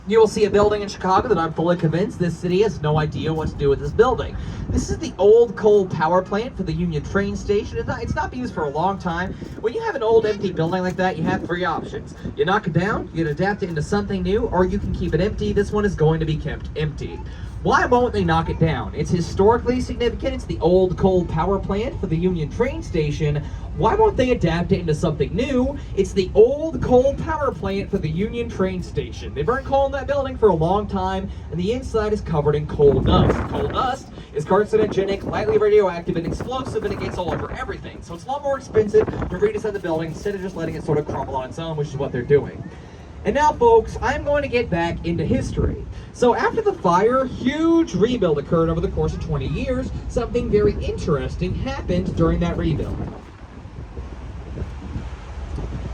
you will see a building in Chicago that I'm fully convinced this city has no idea what to do with this building. This is the old coal power plant for the Union train station. It's not been used for a long time. When you have an old empty building like that, you have three options. You knock it down, you can adapt it into something new, or you can keep it empty. This one is going to be kept empty. Why won't they knock it down? It's historically significant. It's the old coal power plant for the Union train station. Why won't they adapt it into something new? It's the old coal power plant for the Union train station. They burned coal in that building for a long time, and the inside is covered in coal dust. Coal dust is carcinogenic, lightly radioactive, and explosive, and it gets all over everything. So it's a lot more expensive to redesign the building instead of just letting it sort of crumble on its own, which is what they're doing. And now, folks, I'm going to get back into history. So after the fire, huge rebuild occurred over the course of 20 years. Something very interesting happened during that rebuild.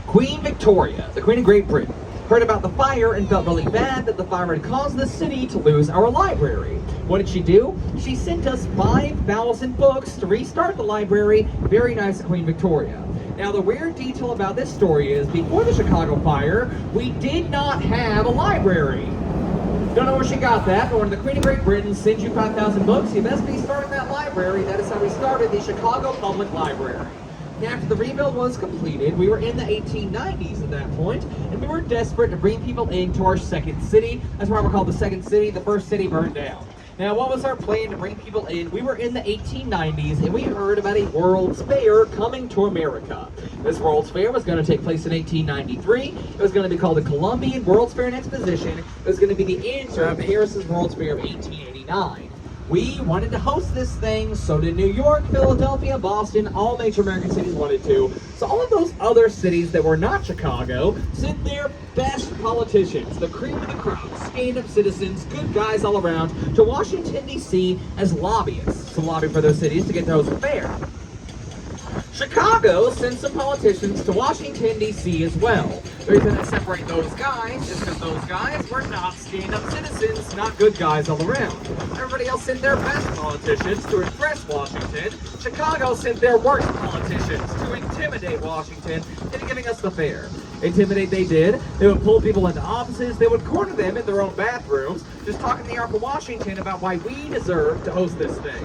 Queen Victoria, the Queen of Great Britain, heard about the fire and felt really bad that the fire had caused the city to lose our library. What did she do? She sent us 5,000 books to restart the library. Very nice, Queen Victoria. Now, the weird detail about this story is, before the Chicago fire, we did not have a library. Don't know where she got that, but when the Queen of Great Britain sends you 5,000 books, you best be starting that library. That is how we started the Chicago Public Library. Now, after the rebuild was completed, we were in the 1890s at that point, and we were desperate to bring people into our second city. That's why we're called the second city. The first city burned down. Now, what was our plan to bring people in? We were in the 1890s, and we heard about a World's Fair coming to America. This World's Fair was going to take place in 1893. It was going to be called the Columbian World's Fair and Exposition. It was going to be the answer of Harris's World's Fair of 1889. We wanted to host this thing, so did New York, Philadelphia, Boston, all major American cities wanted to. So all of those other cities that were not Chicago sent their best politicians, the cream of the crop, stand-up citizens, good guys all around, to Washington, D.C. as lobbyists to lobby for those cities to get to host the fair. Chicago sent some politicians to Washington, D.C. as well. The reason that separate those guys is because those guys were not stand-up citizens, not good guys all around. Everybody else sent their best politicians to impress Washington. Chicago sent their worst politicians to intimidate Washington into giving us the fair. Intimidate they did. They would pull people into offices. They would corner them in their own bathrooms, just talking to the Ark of Washington about why we deserve to host this thing.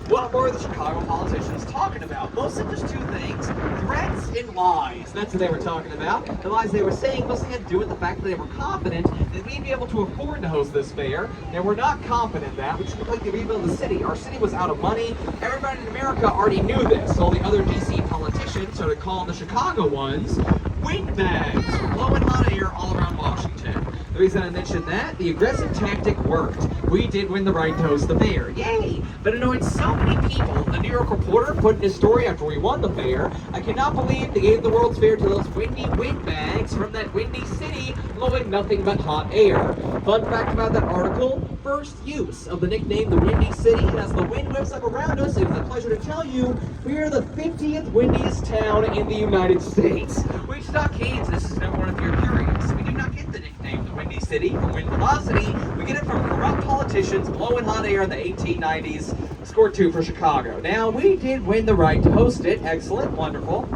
What were the Chicago politicians talking about? Mostly just two things: threats and lies. That's what they were talking about. The lies they were saying mostly had to do with the fact that they were confident that we'd be able to afford to host this fair. They were not confident that, which looked like the rebuild of the city. Our city was out of money. Everybody in America already knew this. All the other DC politicians started calling the Chicago ones windbags, blowing hot air all around Washington. The reason I mentioned that, the aggressive tactic worked. We did win the right to host the fair. Yay! But annoyed so many people, the New York Reporter put in his story after we won the fair, I cannot believe they gave the World's Fair to those windy windbags from that windy city blowing nothing but hot air. Fun fact about that article, first use of the nickname the Windy City, and as the wind whips up around us, it is a pleasure to tell you we are the 50th windiest town in the United States. Wichita, Kansas is number one if you're curious. We do not get the nickname the Windy City from wind velocity. We get it from corrupt politicians blowing hot air in the 1890s. Score 2 for Chicago. Now, we did win the right to host it. Excellent, wonderful.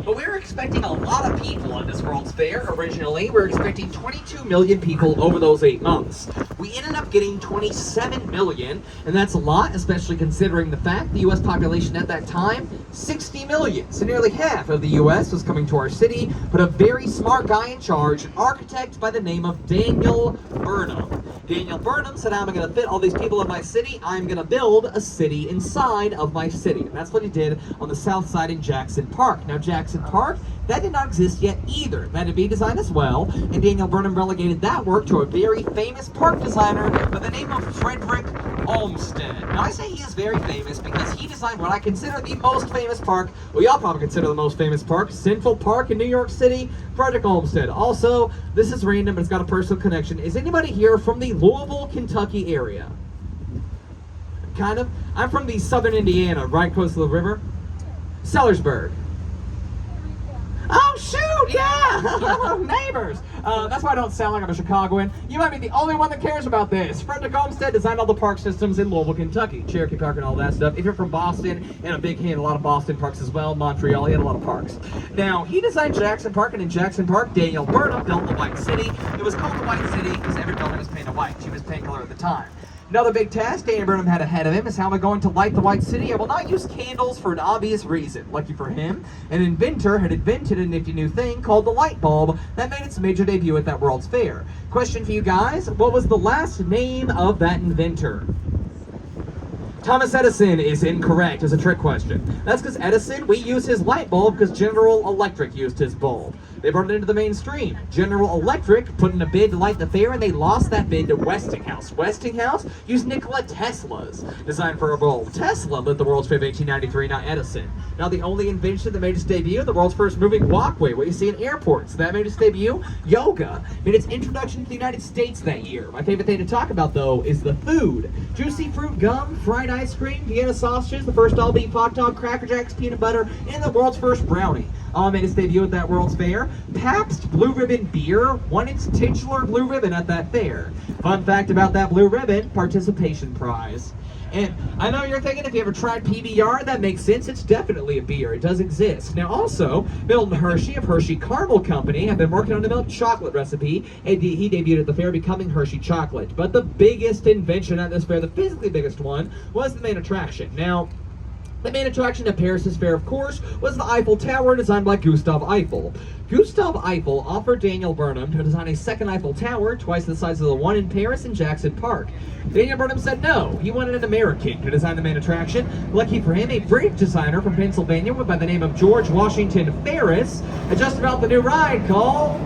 But we were expecting a lot of people at this World's Fair originally. We were expecting 22 million people over those 8 months. We ended up getting 27 million, and that's a lot, especially considering the fact the U.S. population at that time, 60 million. So nearly half of the U.S. was coming to our city, but a very smart guy in charge, an architect by the name of Daniel Burnham. Daniel Burnham said, I'm going to fit all these people in my city. I'm going to build a city inside of my city. And that's what he did on the south side in Jackson Park. Now, Jackson Park, that did not exist yet either. That had been designed as well, and Daniel Burnham relegated that work to a very famous park designer by the name of Frederick Olmsted. Now, I say he is very famous because he designed what I consider the most famous park, well, y'all probably consider the most famous park, Central Park in New York City, Frederick Olmsted. Also, this is random, but it's got a personal connection. Is anybody here from the Louisville, Kentucky area? Kind of. I'm from the southern Indiana, right close to the river. Sellersburg. Oh, shoot, yeah! Neighbors! That's why I don't sound like I'm a Chicagoan. You might be the only one that cares about this. Frederick Olmsted designed all the park systems in Louisville, Kentucky. Cherokee Park and all that stuff. If you're from Boston, and a big hand, a lot of Boston parks as well. Montreal, he had a lot of parks. Now, he designed Jackson Park, and in Jackson Park, Daniel Burnham built the White City. It was called the White City because every building was painted white. She was paint color at the time. Another big task Daniel Burnham had ahead of him is how am I going to light the White City? I will not use candles for an obvious reason. Lucky for him, an inventor had invented a nifty new thing called the light bulb that made its major debut at that World's Fair. Question for you guys, what was the last name of that inventor? Thomas Edison is incorrect. It's a trick question. That's because Edison, we use his light bulb because General Electric used his bulb. They brought it into the mainstream. General Electric put in a bid to light the fair, and they lost that bid to Westinghouse. Westinghouse used Nikola Tesla's design for a bulb. Tesla lit the World's Fair of 1893, not Edison. Now, the only invention that made its debut, the world's first moving walkway, what you see in airports. That made its debut. Yoga made its introduction to the United States that year. My favorite thing to talk about, though, is the food. Juicy fruit gum, fried ice cream, Vienna sausages, the first all-beef hot dog, Cracker Jacks, peanut butter, and the world's first brownie. All made its debut at that World's Fair. Pabst Blue Ribbon beer won its titular blue ribbon at that fair. Fun fact about that blue ribbon, participation prize. And I know you're thinking, if you ever tried PBR, that makes sense. It's definitely a beer. It does exist. Now, also, Milton Hershey of Hershey Caramel Company have been working on the milk chocolate recipe. And he debuted at the fair, becoming Hershey Chocolate. But the biggest invention at this fair, the physically biggest one, was the main attraction. Now, the main attraction at Paris's fair, of course, was the Eiffel Tower, designed by Gustave Eiffel. Gustave Eiffel offered Daniel Burnham to design a second Eiffel Tower, twice the size of the one in Paris and Jackson Park. Daniel Burnham said no. He wanted an American to design the main attraction. Lucky for him, a British designer from Pennsylvania by the name of George Washington Ferris had just about the new ride called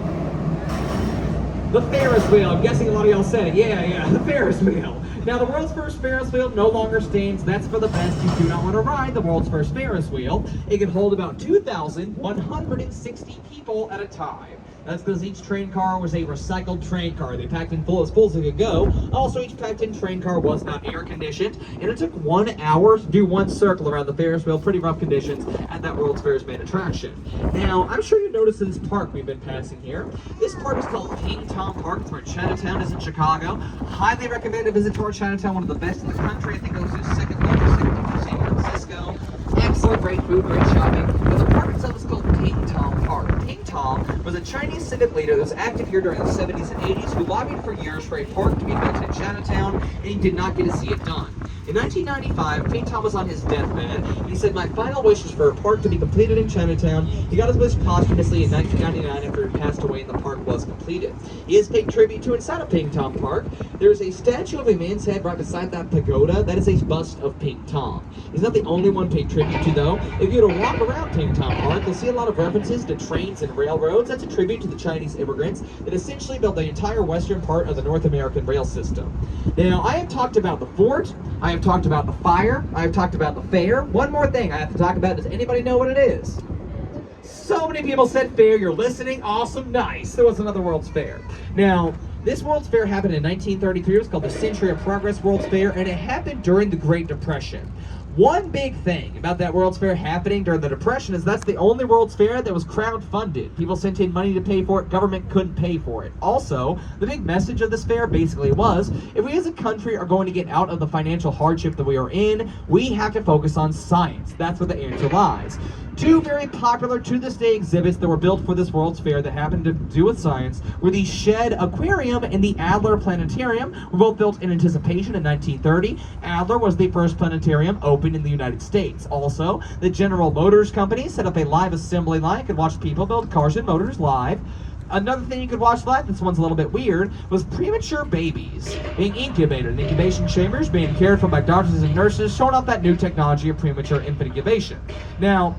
the Ferris wheel. I'm guessing a lot of y'all said it. Yeah, the Ferris wheel. Now, the world's first Ferris wheel no longer stands. That's for the best who do not want to ride the world's first Ferris wheel. It can hold about 2,160 people at a time. That's because each train car was a recycled train car. They packed in full as they could go. Also, each packed-in train car was not air-conditioned, and it took 1 hour to do one circle around the Ferris wheel. Pretty rough conditions at that World's Fair's main attraction. Now, I'm sure you noticed this park we've been passing here. This park is called King Tom Park. It's where Chinatown is in Chicago. Highly recommend a visit to our Chinatown, one of the best in the country. I think it was the second largest city in San Francisco. Excellent, great food, great shopping. But the park itself is called King Tom Park. King Tom was a Chinese civic leader that was active here during the 70s and 80s who lobbied for years for a park to be built in Chinatown, and he did not get to see it done. In 1995, King Tom was on his deathbed, and he said, "My final wish is for a park to be completed in Chinatown." He got his wish posthumously in 1999 after he passed away and the park was completed. He is paid tribute to inside of King Tom Park. There's a statue of a man's head right beside that pagoda. That is a bust of King Tom. He's not the only one paid tribute to, though. If you were to walk around King Tom Park, you'll see a lot of references to trains and railroads. That's a tribute to the Chinese immigrants that essentially built the entire western part of the North American rail system. Now, I have talked about the fort, I have talked about the fire, I have talked about the fair. One more thing I have to talk about. Does anybody know what it is? So many people said fair. You're listening. Awesome. Nice. There was another World's Fair. Now, this World's Fair happened in 1933. It was called the Century of Progress World's Fair, and it happened during the Great Depression. One big thing about that World's Fair happening during the Depression is that's the only World's Fair that was crowd-funded. People sent in money to pay for it. Government couldn't pay for it. Also, the big message of this fair basically was, if we as a country are going to get out of the financial hardship that we are in, we have to focus on science. That's where the answer lies. Two very popular to this day exhibits that were built for this World's Fair that happened to do with science were the Shed Aquarium and the Adler Planetarium. Were both built in anticipation in 1930. Adler was the first planetarium opened in the United States. Also, the General Motors Company set up a live assembly line and could watch people build cars and motors live. Another thing you could watch live, this one's a little bit weird, was premature babies being incubated in incubation chambers, being cared for by doctors and nurses, showing off that new technology of premature infant incubation. Now,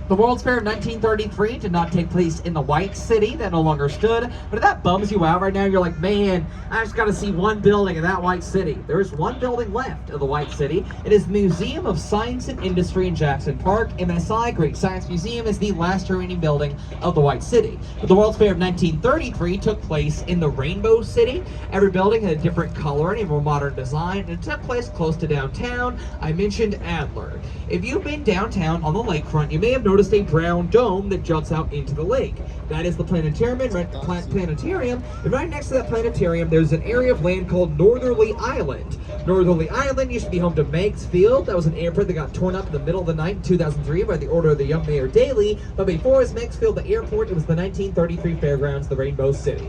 the World's Fair of 1933 did not take place in the White City. That no longer stood. But if that bums you out right now, you're like, man, I just got to see one building in that White City. There is one building left of the White City. It is the Museum of Science and Industry in Jackson Park. MSI, Great Science Museum, is the last remaining building of the White City. But the World's Fair of 1933 took place in the Rainbow City. Every building had a different color and a more modern design, and it took place close to downtown. I mentioned Adler. If you've been downtown on the lakefront, you may have noticed a brown dome that juts out into the lake. That is the planetarium, and right next to that planetarium, there's an area of land called Northerly Island. Northerly Island used to be home to Meigs Field. That was an airport that got torn up in the middle of the night in 2003 by the order of the young Mayor Daley. But before it was Meigs Field, the airport, it was the 1933 Fairgrounds, the Rainbow City.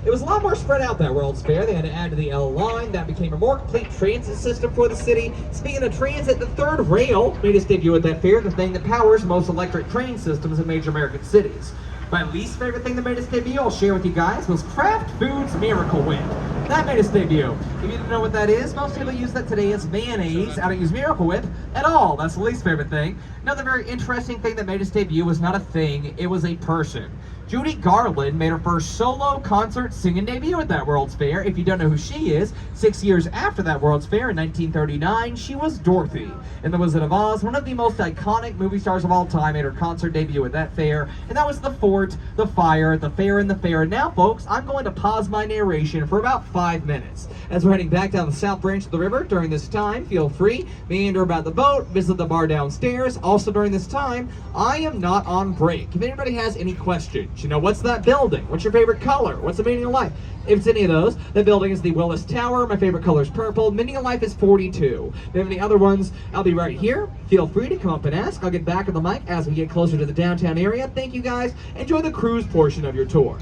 It was a lot more spread out, that World's Fair. They had to add to the L line. That became a more complete transit system for the city. Speaking of transit, the third rail made its debut at that fair, the thing that powers most electric train systems in major American cities. My least favorite thing that made its debut, I'll share with you guys, was Kraft Foods Miracle Whip. That made its debut. If you didn't know what that is, most people use that today as mayonnaise. I don't use Miracle Whip at all. That's the least favorite thing. Another very interesting thing that made its debut was not a thing, it was a person. Judy Garland made her first solo concert singing debut at that World's Fair. If you don't know who she is, 6 years after that World's Fair in 1939, she was Dorothy in The Wizard of Oz. One of the most iconic movie stars of all time made her concert debut at that fair, and that was the fort, the fire, the fair, and the fair. And now, folks, I'm going to pause my narration for about 5 minutes. As we're heading back down the south branch of the river during this time, feel free, meander about the boat, visit the bar downstairs. Also during this time, I am not on break. If anybody has any questions, you know, what's that building? What's your favorite color? What's the meaning of life? If it's any of those, the building is the Willis Tower. My favorite color is purple. Meaning of life is 42. If you have any other ones, I'll be right here. Feel free to come up and ask. I'll get back on the mic as we get closer to the downtown area. Thank you guys. Enjoy the cruise portion of your tour.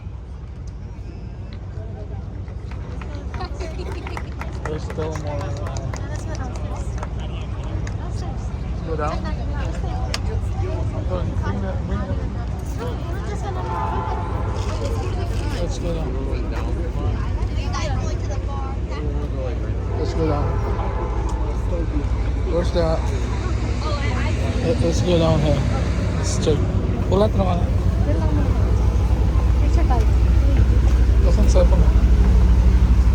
There's still more. Go down. Let's go down. Let's go down. Where's the? Let's go down here. Let's check. Ulat na ka na. Kasan sa phone?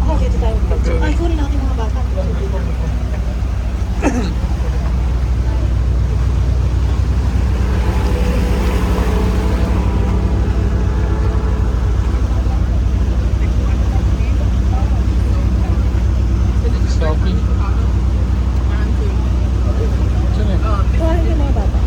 Ako, dito tayo. Ay, kunin natin mga bata. Selfie. Sino eh? Kunin yung mga bata.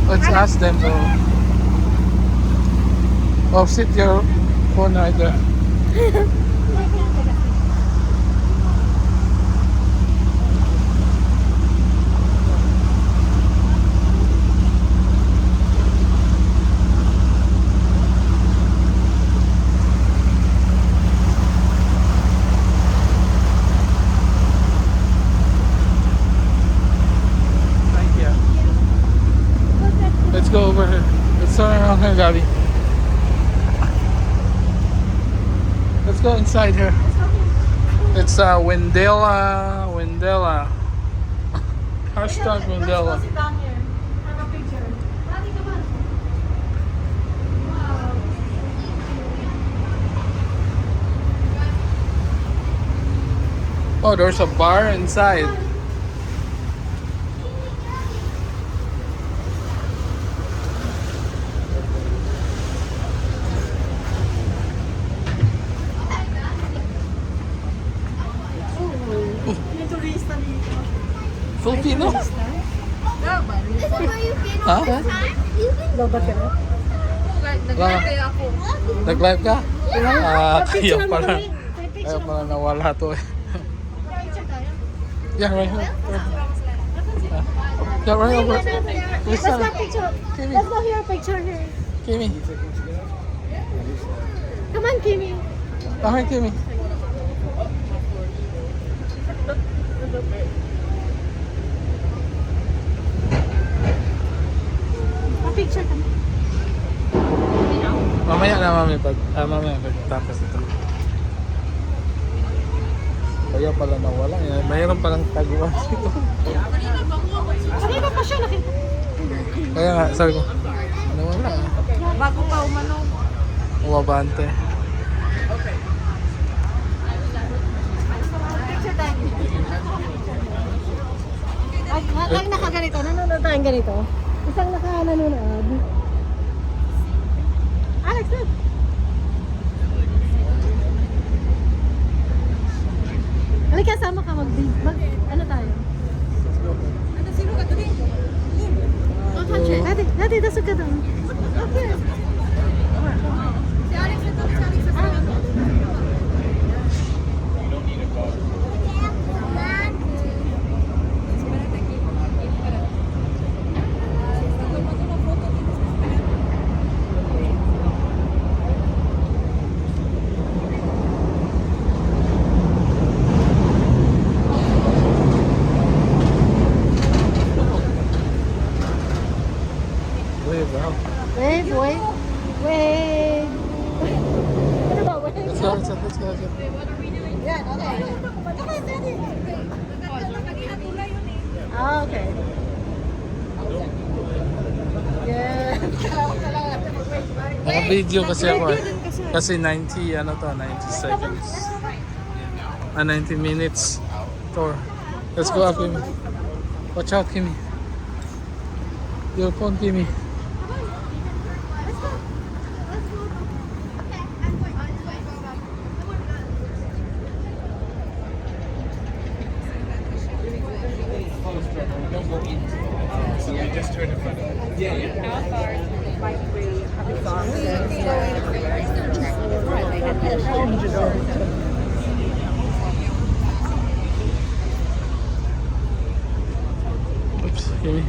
Let's ask them to. Oh, sit your phone right there. Let's go over here. Let's turn around here, Gabby. Let's go inside here. It's Wendella. Hashtag Wendella. Sit down here. Have a picture. Daddy, come on. Wow. Oh, there's a bar inside. May turista dito. Filipino? Is that where you've been Huh? all the time? Lobat ka na? Nag-live ka? Kaya Picture pala. kami. Kaya pala nawala to eh. Picture tayo. Yeah, right here. Yeah, right over. Let's Listen, not picture. Kimi. Let's not hear a picture here. Kimi. Come on, Kimi. Okay, Kimi. Pa-picture kami. Mamaya na mamaya pagtapos ito. Kaya pala nawala. Mayroon palang taguan dito. Kanina pa siya nakita. Kaya nga, sabi ko, nawala. Bago pa umano. Umabante. Picture tayo. Ang nakaganito, nanonood tayong ganito. Isang nanonood. Alex, look. Halika, sama ka ano tayo? Sino ka doon? Don't touch it. Dati, dasog ka doon. Okay. Si Alex ito, si Alex ito. Let's go, let's go, let's go, let's go. Ah, okay. Yeah. Naka-video kasi ako eh. Kasi 90, ano to, 90 seconds. 90 minutes tour. Let's go up, Kimi. Watch out, Kimi. Your phone, Kimi. Oops, Kimi.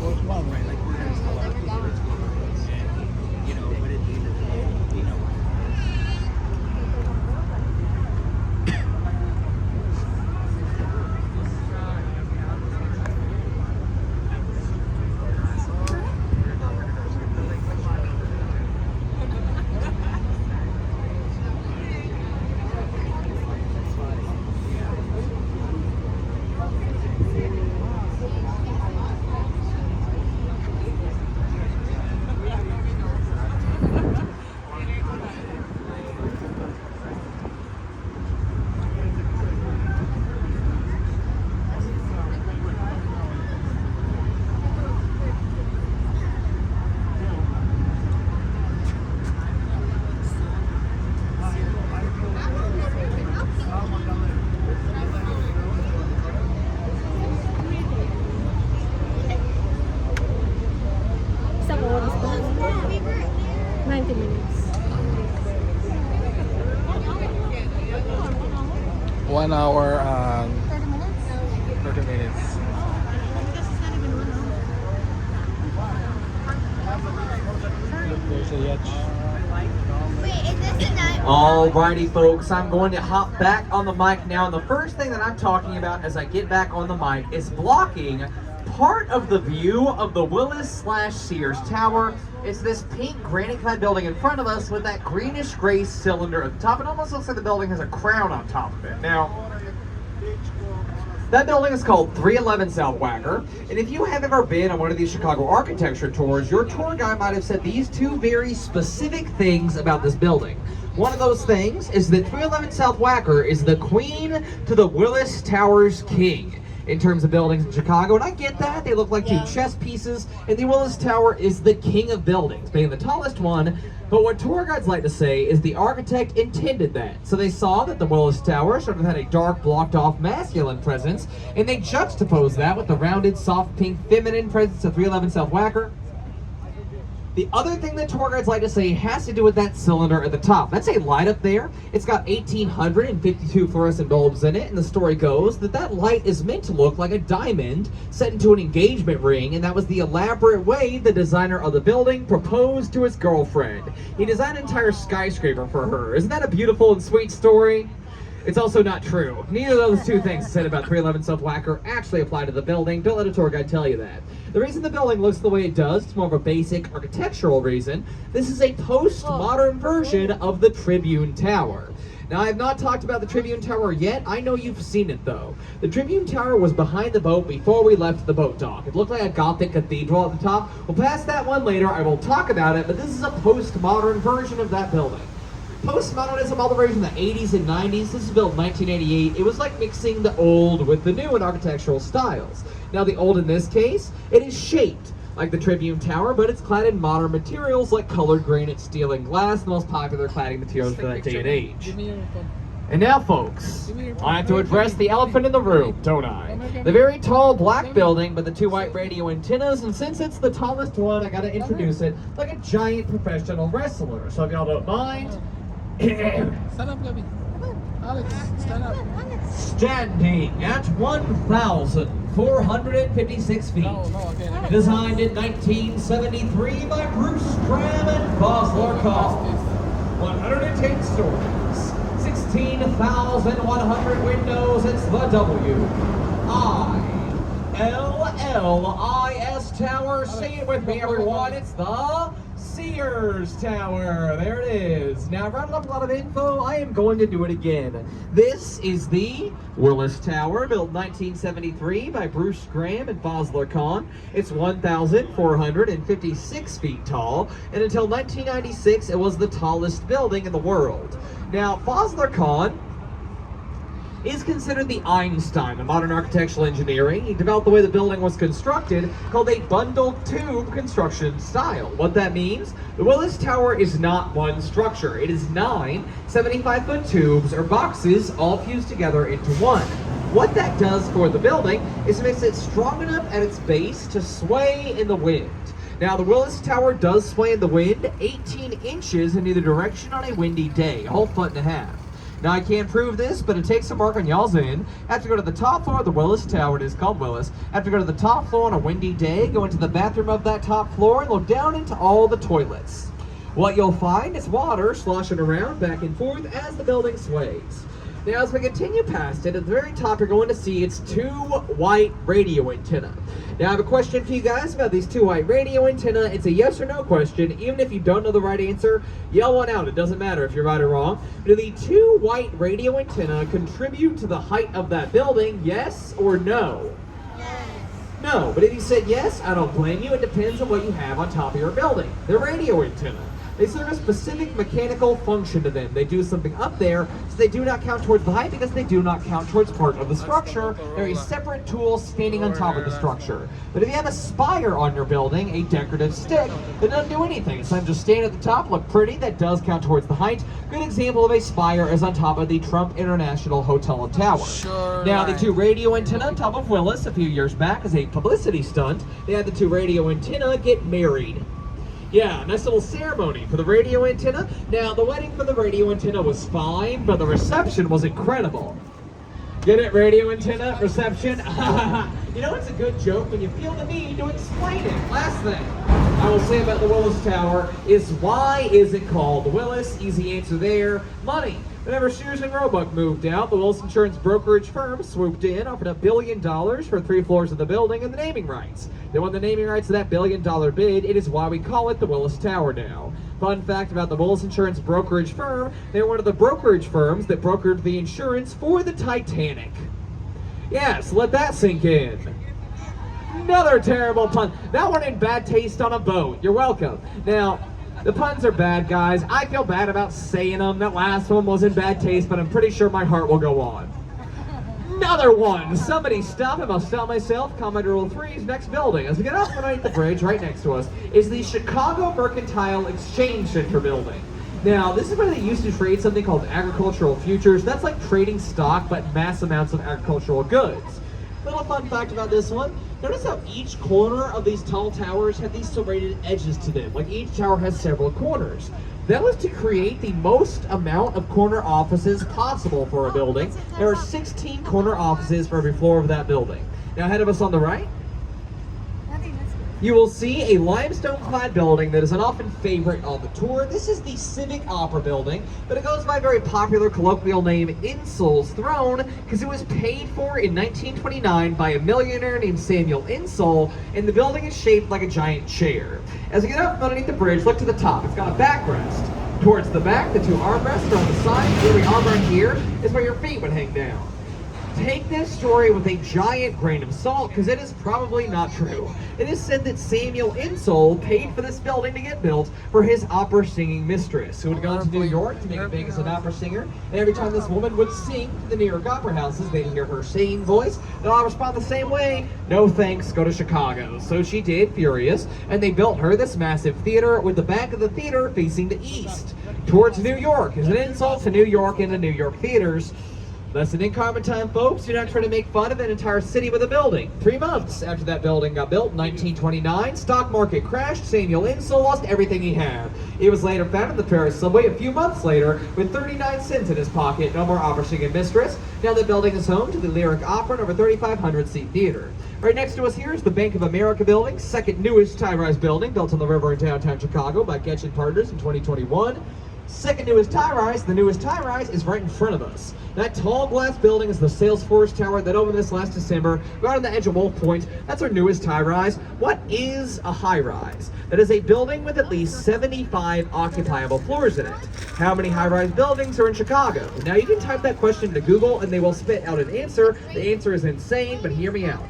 Where's mom? Isang oras pa. 90 minutes. 1 hour and 30 minutes? 30 minutes. There's a yacht. Wait, is this a night? Alrighty, folks, I'm going to hop back on the mic now. And the first thing that I'm talking about as I get back on the mic is blocking part of the view of the Willis/Sears Tower. It's this pink granite-clad building in front of us with that greenish-gray cylinder at the top. It almost looks like the building has a crown on top of it. Now, that building is called 311 South Wacker, and if you have ever been on one of these Chicago architecture tours, your tour guide might have said these two very specific things about this building. One of those things is that 311 South Wacker is the queen to the Willis Tower's king in terms of buildings in Chicago, and I get that. They look like two chess pieces, and the Willis Tower is the king of buildings, being the tallest one. But what tour guides like to say is the architect intended that. So they saw that the Willis Tower sort of had a dark, blocked-off masculine presence, and they juxtaposed that with the rounded, soft, pink, feminine presence of 311 South Wacker. The other thing that tour guides like to say has to do with that cylinder at the top. That's a light up there. It's got 1,852 fluorescent bulbs in it, and the story goes that that light is meant to look like a diamond set into an engagement ring, and that was the elaborate way the designer of the building proposed to his girlfriend. He designed an entire skyscraper for her. Isn't that a beautiful and sweet story? It's also not true. Neither of those two things said about 311 South Wacker actually apply to the building. Don't let a tour guide tell you that. The reason the building looks the way it does, it's more of a basic architectural reason. This is a post-modern version of the Tribune Tower. Now, I have not talked about the Tribune Tower yet. I know you've seen it, though. The Tribune Tower was behind the boat before we left the boat dock. It looked like a Gothic cathedral at the top. We'll pass that one later. I will talk about it, but this is a post-modern version of that building. Postmodernism all the way from the 80s and 90s. This is built in 1988. It was like mixing the old with the new in architectural styles. Now the old in this case, it is shaped like the Tribune Tower, but it's clad in modern materials like colored granite, steel, and glass, the most popular cladding materials for that day and age. Give me your phone. And now, folks, I have to address the elephant in the room, don't I? The very tall black building, but the two white radio antennas, and since it's the tallest one, I gotta introduce it like a giant professional wrestler. So if y'all don't mind, Stand up, Gabby. Alex, stand up. standing at 1,000 456 feet. Okay. Designed in 1973 by Bruce Graham and Fosler Kahn. 110 stories, 16,100 windows. It's the WILLIS Tower. Say it with me, everyone. It's the Sears Tower. There it is. Now, I've rounded up a lot of info. I am going to do it again. This is the Willis Tower, built 1973 by Bruce Graham and Fosler Kahn. It's 1,456 feet tall, and until 1996, it was the tallest building in the world. Now, Fosler Kahn is considered the Einstein of modern architectural engineering. He developed the way the building was constructed, called a bundled tube construction style. What that means, the Willis Tower is not one structure. It is 9 75-foot tubes or boxes all fused together into one. What that does for the building is it makes it strong enough at its base to sway in the wind. Now, the Willis Tower does sway in the wind 18 inches in either direction on a windy day, a whole foot and a half. Now, I can't prove this, but it takes some work on y'all's end. I have to go to the top floor of the Willis Tower. It is called Willis. I have to go to the top floor on a windy day, go into the bathroom of that top floor, and look down into all the toilets. What you'll find is water sloshing around back and forth as the building sways. Now, as we continue past it, at the very top, you're going to see its 2 white radio antennae. Now, I have a question for you guys about these 2 white radio antennae. It's a yes or no question. Even if you don't know the right answer, yell one out. It doesn't matter if you're right or wrong. Do the 2 white radio antennae contribute to the height of that building, yes or no? Yes. No, but if you said yes, I don't blame you. It depends on what you have on top of your building. The radio antenna. They serve a specific mechanical function to them. They do something up there, so they do not count towards the height because they do not count towards part of the structure. They're a separate tool standing on top of the structure. But if you have a spire on your building, a decorative stick, that doesn't do anything. It's just stand at the top, look pretty. That does count towards the height. Good example of a spire is on top of the Trump International Hotel and Tower. Now, the 2 radio antennae on top of Willis a few years back as a publicity stunt, they had the 2 radio antennae get married. Yeah, nice little ceremony for the radio antenna. Now, the wedding for the radio antenna was fine, but the reception was incredible. Get it, radio antenna, reception? You know, it's a good joke when you feel the need to explain it. Last thing I will say about the Willis Tower is, why is it called Willis? Easy answer there, money. Whenever Sears and Roebuck moved out, the Willis Insurance brokerage firm swooped in, offered $1 billion for 3 floors of the building and the naming rights. They won the naming rights to that $1 billion bid. It is why we call it the Willis Tower now. Fun fact about the Willis Insurance brokerage firm, they were one of the brokerage firms that brokered the insurance for the Titanic. Yes, let that sink in. Another terrible pun. That one in bad taste on a boat. You're welcome. Now, the puns are bad, guys. I feel bad about saying them. That last one was in bad taste, but I'm pretty sure my heart will go on. Another one. Somebody stop him. I'll stop myself. Comment Rule 3's next building. As we get up underneath the bridge, right next to us, is the Chicago Mercantile Exchange Center building. Now, this is where they used to trade something called agricultural futures. That's like trading stock, but mass amounts of agricultural goods. Little fun fact about this one. Notice how each corner of these tall towers have these serrated edges to them. Like each tower has several corners. That was to create the most amount of corner offices possible for a building. There are 16 corner offices for every floor of that building. Now, ahead of us on the right, you will see a limestone-clad building that is an often favorite on the tour. This is the Civic Opera building, but it goes by a very popular colloquial name, Insull's Throne, because it was paid for in 1929 by a millionaire named Samuel Insull, and the building is shaped like a giant chair. As you get up underneath the bridge, look to the top. It's got a backrest. Towards the back, the 2 armrests are on the side. Every armrest here is where your feet would hang down. Take this story with a giant grain of salt, because it is probably not true. It is said that Samuel Insull paid for this building to get built for his opera singing mistress, who had gone to New York to make it big as an opera singer. And every time this woman would sing to the New York opera houses, they'd hear her singing voice. They'll all respond the same way: no thanks, go to Chicago. So she did, furious, and they built her this massive theater with the back of the theater facing the east, towards New York. As an insult to New York and the New York theaters. Lesson in karma time, folks. Do not try to make fun of an entire city with a building. 3 months after that building got built in 1929, stock market crashed. Samuel Insull lost everything he had. He was later found in the Paris subway a few months later with 39 cents in his pocket. No more opera singing mistress. Now the building is home to the Lyric Opera and over 3,500-seat theater. Right next to us here is the Bank of America building, second newest high-rise building built on the river in downtown Chicago by Getch and Partners in 2021. Second newest high-rise, the newest high-rise is right in front of us. That tall glass building is the Salesforce Tower that opened this last December, right on the edge of Wolf Point. That's our newest high-rise. What is a high-rise? That is a building with at least 75 occupiable floors in it. How many high-rise buildings are in Chicago? Now you can type that question into Google and they will spit out an answer. The answer is insane, but hear me out.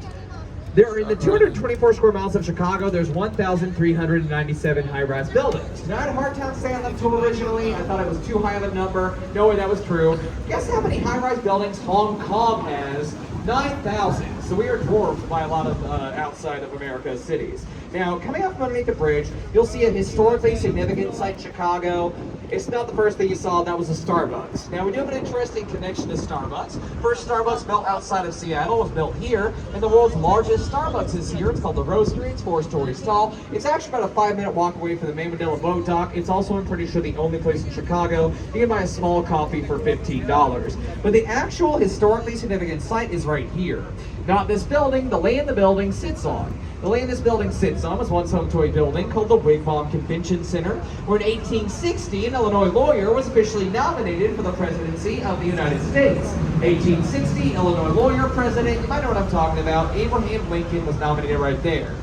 There are in the 224 square miles of Chicago, there's 1,397 high-rise buildings. Now I had a hard time saying that too originally. I thought it was too high of a number. No way that was true. Guess how many high-rise buildings Hong Kong has? 9,000. So we are dwarfed by a lot of outside of America's cities. Now, coming up from underneath the bridge, you'll see a historically significant site in Chicago. It's not the first thing you saw, that was a Starbucks. Now, we do have an interesting connection to Starbucks. First Starbucks built outside of Seattle was built here, and the world's largest Starbucks is here. It's called the Roastery. It's 4 stories tall. It's actually about a 5-minute walk away from the main Wendella boat dock. It's also, I'm pretty sure, the only place in Chicago you can buy a small coffee for $15. But the actual historically significant site is right here. Not this building, the land the building sits on. The land this building sits on was once home to a building called the Wigwam Convention Center, where in 1860 an Illinois lawyer was officially nominated for the presidency of the United States. 1860, Illinois lawyer, president, you might know what I'm talking about. Abraham Lincoln was nominated right there.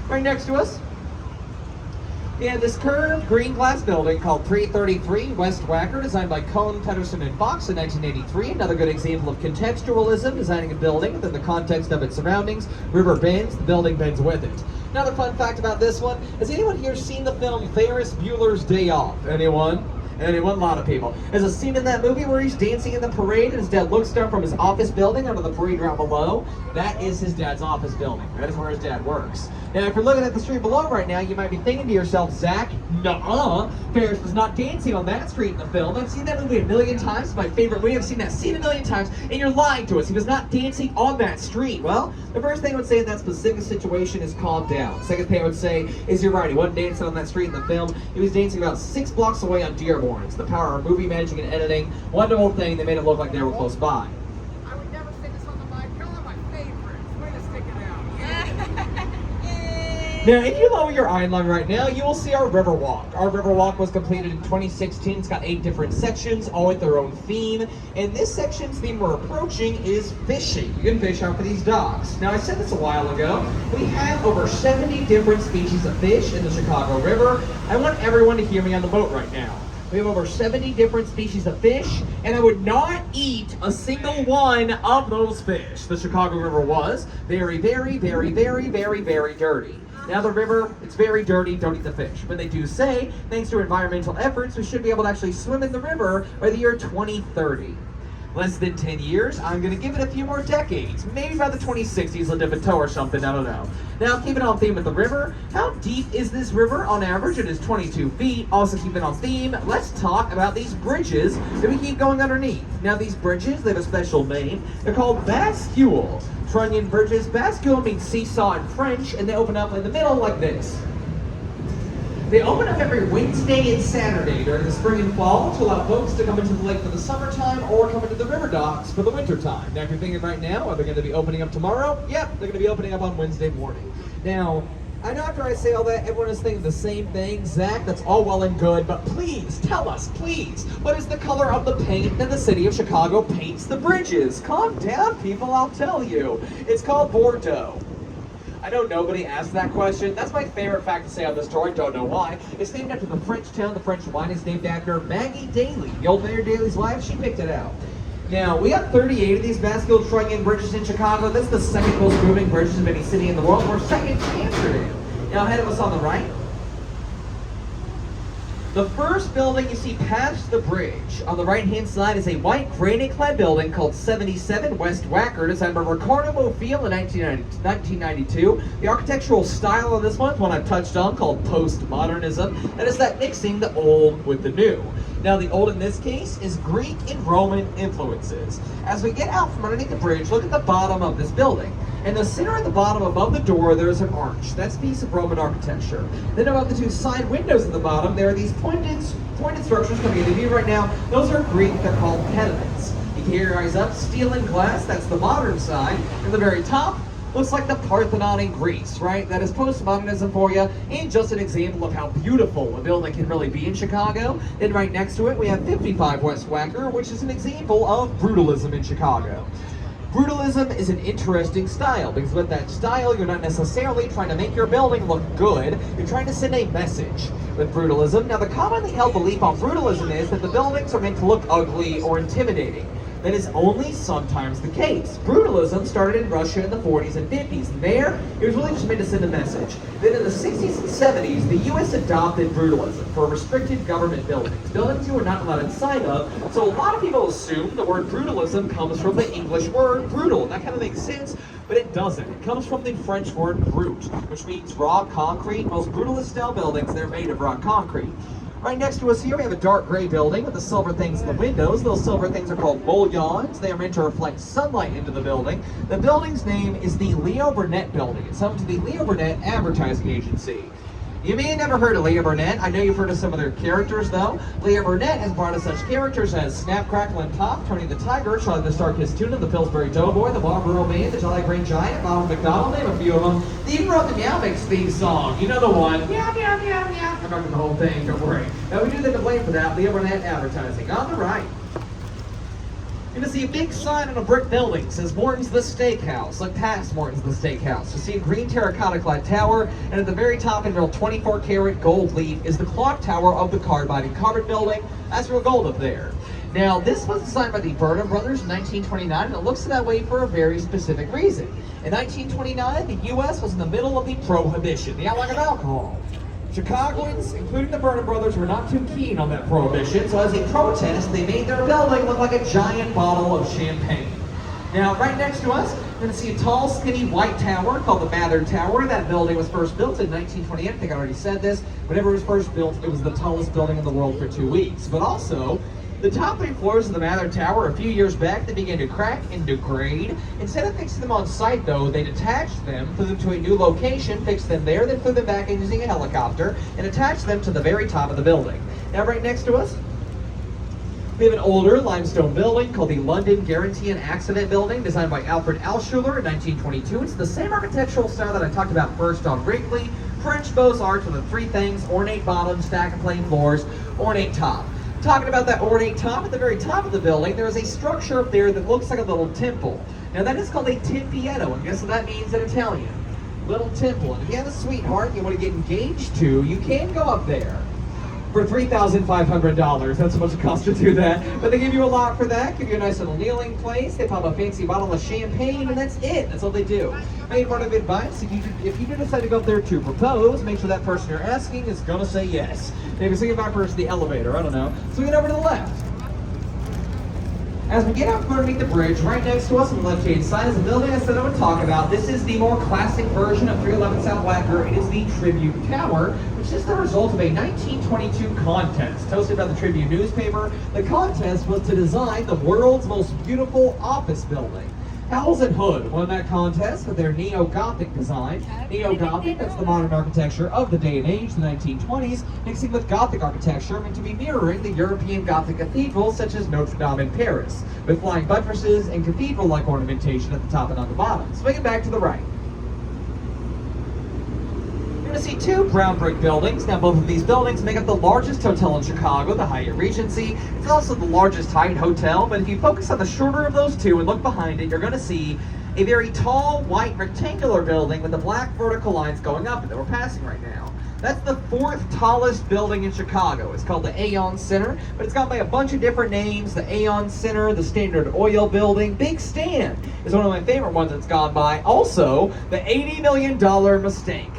Right next to us, we have this curved green glass building called 333 West Wacker, designed by Cohn, Pedersen, and Fox in 1983. Another good example of contextualism, designing a building within the context of its surroundings. River bends, the building bends with it. Another fun fact about this one, has anyone here seen the film Ferris Bueller's Day Off? Anyone? Anyone? A lot of people. There's a scene in that movie where he's dancing in the parade and his dad looks down from his office building onto the parade route below. That is his dad's office building. That is where his dad works. Now, if you're looking at the street below right now, you might be thinking to yourself, Zach, nuh-uh, Ferris was not dancing on that street in the film. I've seen that movie a million times. It's my favorite movie. I've seen that scene a million times, and you're lying to us. He was not dancing on that street. Well, the first thing I would say in that specific situation is calm down. Second thing I would say is you're right. He wasn't dancing on that street in the film. He was dancing about 6 blocks away on Dearborn. It's the power of movie magic and editing. Wonderful thing. They made it look like they were close by. I would never stick this on the mic. You're one of my favorites. Way to stick it out. Now, if you lower your eye line right now, you will see our river walk. Our river walk was completed in 2016. It's got 8 different sections, all with their own theme. And this section's theme we're approaching is fishing. You can fish out for these docks. Now, I said this a while ago. We have over 70 different species of fish in the Chicago River. I want everyone to hear me on the boat right now. We have over 70 different species of fish, and I would not eat a single one of those fish. The Chicago River was very, very, very, very, very, very dirty. Now the river, it's very dirty, don't eat the fish. But they do say, thanks to environmental efforts, we should be able to actually swim in the river by the year 2030. Less than 10 years, I'm gonna give it a few more decades. Maybe by the 2060s, they'll dip a toe or something, I don't know. Now, keeping on theme with the river, how deep is this river? On average, it is 22 feet. Also keeping on theme, let's talk about these bridges that we keep going underneath. Now, these bridges, they have a special name. They're called bascules. Trunnion bridges. Bascule means seesaw in French, and they open up in the middle like this. They open up every Wednesday and Saturday during the spring and fall to allow folks to come into the lake for the summertime or come into the river docks for the wintertime. Now, if you're thinking right now, are they going to be opening up tomorrow? Yep, they're going to be opening up on Wednesday morning. Now, I know after I say all that, everyone is thinking the same thing. Zach, that's all well and good, but please, tell us, please, what is the color of the paint that the city of Chicago paints the bridges? Calm down, people, I'll tell you. It's called Bordeaux. I know nobody asked that question. That's my favorite fact to say on this story. Don't know why. It's named after the French town. The French wine is named after Maggie Daly, the old Mayor Daly's wife. She picked it out. Now, we have 38 of these bascule trunnion bridges in Chicago. That's the second most moving bridges of any city in the world. We're second to Amsterdam. Now, ahead of us on the right, The first building you see past the bridge on the right-hand side is a white granite-clad building called 77 West Wacker, designed by Ricardo Bofill in 1992. The architectural style of this one is one I've touched on, called postmodernism. That is that mixing the old with the new. Now, the old in this case is Greek and Roman influences. As we get out from underneath the bridge, look at the bottom of this building. In the center at the bottom above the door, there's an arch. That's a piece of Roman architecture. Then above the two side windows at the bottom, there are these pointed structures coming into view right now. Those are Greek, they're called pediments. You can hear your eyes up, steel and glass, that's the modern side. And the very top looks like the Parthenon in Greece, right? That is postmodernism for you, and just an example of how beautiful a building can really be in Chicago. And right next to it, we have 55 West Wacker, which is an example of brutalism in Chicago. Brutalism is an interesting style, because with that style, you're not necessarily trying to make your building look good, you're trying to send a message with brutalism. Now, the commonly held belief on brutalism is that the buildings are meant to look ugly or intimidating. That is only sometimes the case. Brutalism started in Russia in the 40s and 50s, and there, it was really just meant to send a message. Then in the 60s and 70s, the US adopted brutalism for restricted government buildings, buildings you were not allowed inside of, so a lot of people assume the word brutalism comes from the English word brutal. That kind of makes sense, but it doesn't. It comes from the French word brute, which means raw concrete. Most brutalist style buildings, they're made of raw concrete. Right next to us here, we have a dark gray building with the silver things in the windows. Those silver things are called mullions. They are meant to reflect sunlight into the building. The building's name is the Leo Burnett Building. It's home to the Leo Burnett Advertising Agency. You may have never heard of Leo Burnett. I know you've heard of some of their characters, though. Leo Burnett has brought us such characters as Snap, Crackle, and Pop, Tony the Tiger, Charlie the Star-Kissed Tuna, the Pillsbury Doughboy, the Marlboro Man, the Jolly Green Giant, Ronald McDonald, name a few of them. They even wrote the Meow Mix theme song. You know the one. Meow, meow, meow, meow. I'm not doing the whole thing, don't worry. Now, we do them to blame for that. Leo Burnett Advertising. On the right, you're going to see a big sign on a brick building. It says Morton's the Steakhouse. Look past Morton's the Steakhouse. You see a green terracotta-clad tower, and at the very top in real 24-karat gold leaf is the clock tower of the Carbide Carbon Building. That's real gold up there. Now, this was designed by the Burnham brothers in 1929, and it looks that way for a very specific reason. In 1929, the U.S. was in the middle of the Prohibition, the outlawing of alcohol. Chicagoans, including the Burnham brothers, were not too keen on that prohibition, so as a protest, they made their building look like a giant bottle of champagne. Now, right next to us, we're going to see a tall, skinny white tower called the Mather Tower. That building was first built in 1928. I think I already said this. Whenever it was first built, it was the tallest building in the world for 2 weeks. But also, the top 3 floors of the Mather Tower, a few years back, they began to crack and degrade. Instead of fixing them on site, though, they detached them, flew them to a new location, fixed them there, then flew them back in using a helicopter, and attached them to the very top of the building. Now, right next to us, we have an older limestone building called the London Guarantee and Accident Building, designed by Alfred Alschuler in 1922. It's the same architectural style that I talked about first on Wrigley. French Beaux-Arts with the 3 things: ornate bottom, stack and plain floors, ornate top. Talking about that ornate top, at the very top of the building, there is a structure up there that looks like a little temple. Now, that is called a tempietto, and guess what that means in Italian? Little temple. And if you have a sweetheart you want to get engaged to, you can go up there for $3,500. That's how much it costs to do that. But they give you a lot for that, give you a nice little kneeling place, they pop a fancy bottle of champagne, and that's it. That's all they do. Main part of advice, if you do decide to go up there to propose, make sure that person you're asking is going to say yes. Maybe say goodbye first to the elevator, I don't know. So we get over to the left. As we get out from underneath the bridge, right next to us on the left-hand side is a building I said I would talk about. This is the more classic version of 311 South Wacker. It is the Tribune Tower, which is the result of a 1922 contest hosted by the Tribune newspaper. The contest was to design the world's most beautiful office building. Howells and Hood won that contest with their neo-Gothic design. Neo-Gothic, that's the modern architecture of the day and age, the 1920s, mixing with Gothic architecture meant to be mirroring the European Gothic cathedrals such as Notre Dame in Paris, with flying buttresses and cathedral-like ornamentation at the top and on the bottom. Swinging back to the right. You're going to see 2 brown brick buildings. Now, both of these buildings make up the largest hotel in Chicago, the Hyatt Regency. It's also the largest Hyatt hotel, but if you focus on the shorter of those 2 and look behind it, you're going to see a very tall, white, rectangular building with the black vertical lines going up that we're passing right now. That's the 4th tallest building in Chicago. It's called the Aon Center, but it's gone by a bunch of different names. The Aon Center, the Standard Oil Building, Big Stand is one of my favorite ones that's gone by. Also, the $80 million mistake.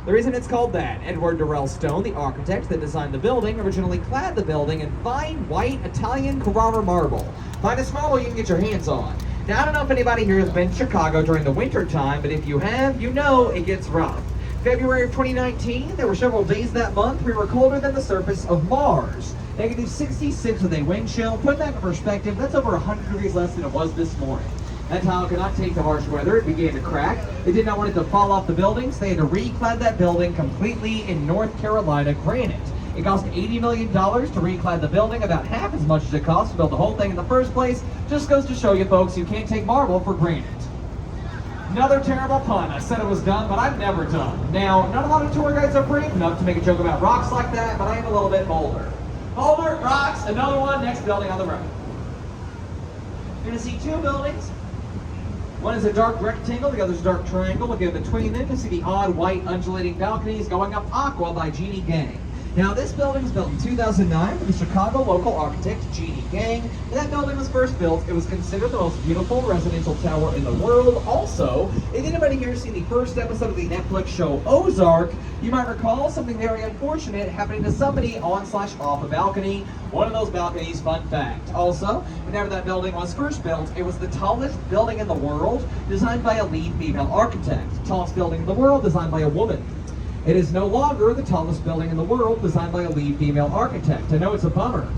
The reason it's called that, Edward Durrell Stone, the architect that designed the building, originally clad the building in fine white Italian Carrara marble. Finest marble you can get your hands on. Now, I don't know if anybody here has been to Chicago during the winter time, but if you have, you know it gets rough. February of 2019, there were several days that month we were colder than the surface of Mars. -66 with a wind chill. Put that in perspective, that's over 100 degrees less than it was this morning. That tile could not take the harsh weather. It began to crack. They did not want it to fall off the buildings. They had to reclad that building completely in North Carolina granite. It cost $80 million to reclad the building, about half as much as it cost to build the whole thing in the first place. Just goes to show you folks, you can't take marble for granted. Another terrible pun. I said it was done, but I'm never done. Now, not a lot of tour guides are brave enough to make a joke about rocks like that, but I am a little bit bolder. Boulder, rocks, another one, next building on the road. You're gonna see two buildings. One is a dark rectangle, the other is a dark triangle. Look in between them, you see the odd white undulating balconies going up Aqua by Jeannie Gang. Now, this building was built in 2009 by the Chicago local architect, Jeannie Gang. When that building was first built, it was considered the most beautiful residential tower in the world. Also, if anybody here has seen the first episode of the Netflix show Ozark, you might recall something very unfortunate happening to somebody on/off a balcony. One of those balconies, fun fact. Also, whenever that building was first built, it was the tallest building in the world, designed by a lead female architect. Tallest building in the world, designed by a woman. It is no longer the tallest building in the world, designed by a lead female architect. I know it's a bummer.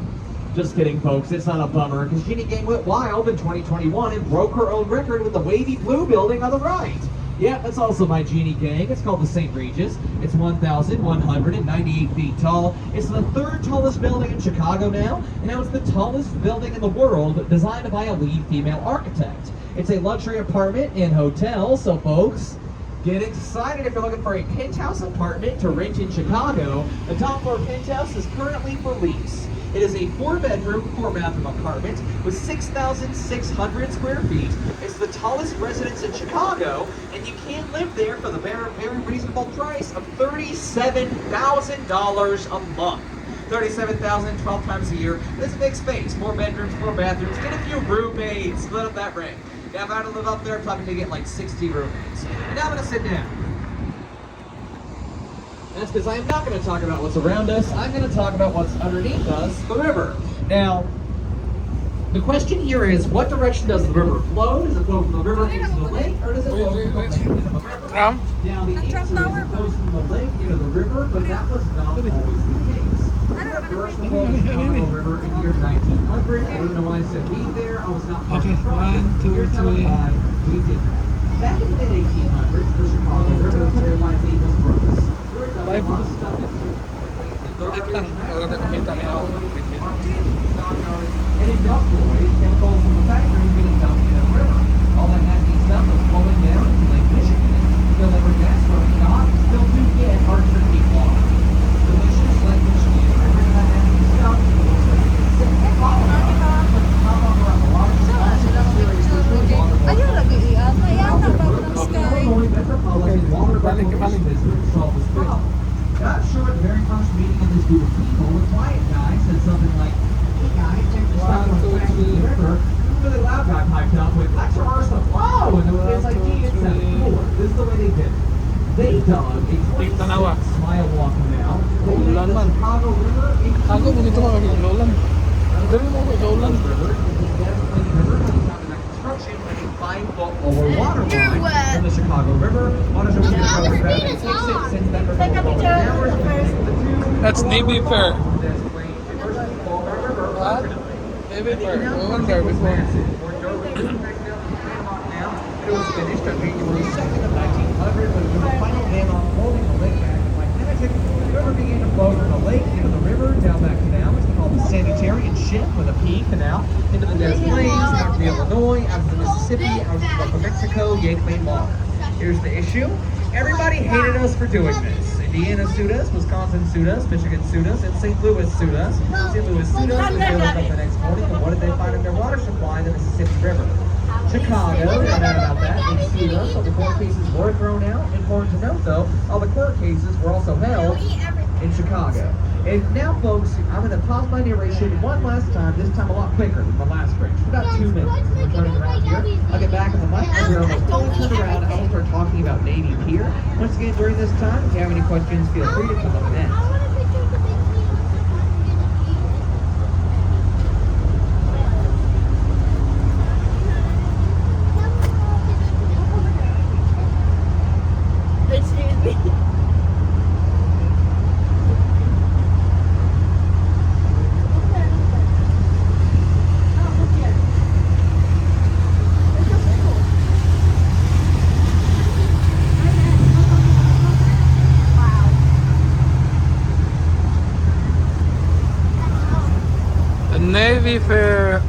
Just kidding, folks, it's not a bummer, because Jeannie Gang went wild in 2021 and broke her own record with the wavy blue building on the right. Yeah, that's also my Jeannie Gang. It's called the St. Regis. It's 1,198 feet tall. It's the third tallest building in Chicago now, and now it's the tallest building in the world, designed by a lead female architect. It's a luxury apartment and hotel, so folks, get excited if you're looking for a penthouse apartment to rent in Chicago. The top floor penthouse is currently for lease. It is a 4-bedroom, 4-bathroom apartment with 6,600 square feet. It's the tallest residence in Chicago, and you can live there for the very, very reasonable price of $37,000 a month. $37,000, 12 times a year. It's a big space. 4 bedrooms, 4 bathrooms. Get a few roommates. Split up that rent. Now, if I had to live up there, I'm probably going to get like 60 roommates. And now I'm going to sit down. That's because I am not going to talk about what's around us. I'm going to talk about what's underneath us, the river. Now, the question here is, what direction does the river flow? Does it flow from the river into the lake, or does it flow from the lake into the river? Now, the answer is it flows from the lake into the river, but that was not always the case. First of all, the Chicago River in the year 1900. I don't know why I said we there. I was not Okay, 1, 2, 3. We did. Back in the mid-1800s, the Chicago River was carried by Naples Brooks. There was a lot of stuff in it. And industrially, chemicals from the factories getting dumped in the river. All that nasty stuff was flowing down into Lake Michigan. Still never gas running on. Still do get hard to keep water. Delicious Lake Michigan. Ayun lagi iyan. Ayan, nabang sky. Not sure at the very first meeting of this group of people, the quiet guy said something like, "Hey guys, check this out on the back of the river." The really loud guy piped up with, "Let's reverse the flow!" And it's like, gee, it's that cool. This is the way they did it. They dug a 26-mile walk canal. They made the Chicago River into Ako, dito mga kailolan. Dali mo ko kailolan. Over water line from the Chicago River. Take a picture of the first. That's Navy Fair. What? Navy Fair. We went there before. It was finished on January 2nd of 1900, but it was the final dam on holding the lake back in Atlantic. The river began to flow from the lake into the river down that canal, which is called the Sanitarian Ship with a P canal, into the Des Plaines, out to Illinois, out to the Mississippi, out to the Gulf of Mexico, Yankee Main Water. Here's the issue. Everybody hated us for doing this. Indiana sued us, Wisconsin sued us, Michigan sued us, and St. Louis sued us. St. Louis sued us, and they woke up the next morning, and what did they find in their water supply? The Mississippi River. Chicago, no doubt about that, they sued us, so the court cases were thrown out. Important to note, though, all the court cases were also held in Chicago. And now, folks, I'm going to pause my narration one last time, this time a lot quicker than the last bridge. For about 2 minutes. We're turning around here. I'll get back on the mic, and we're almost fully turned around. I will start talking about Navy Pier. Once again, during this time, if you have any questions, feel free to come up and ask. The Navy Fair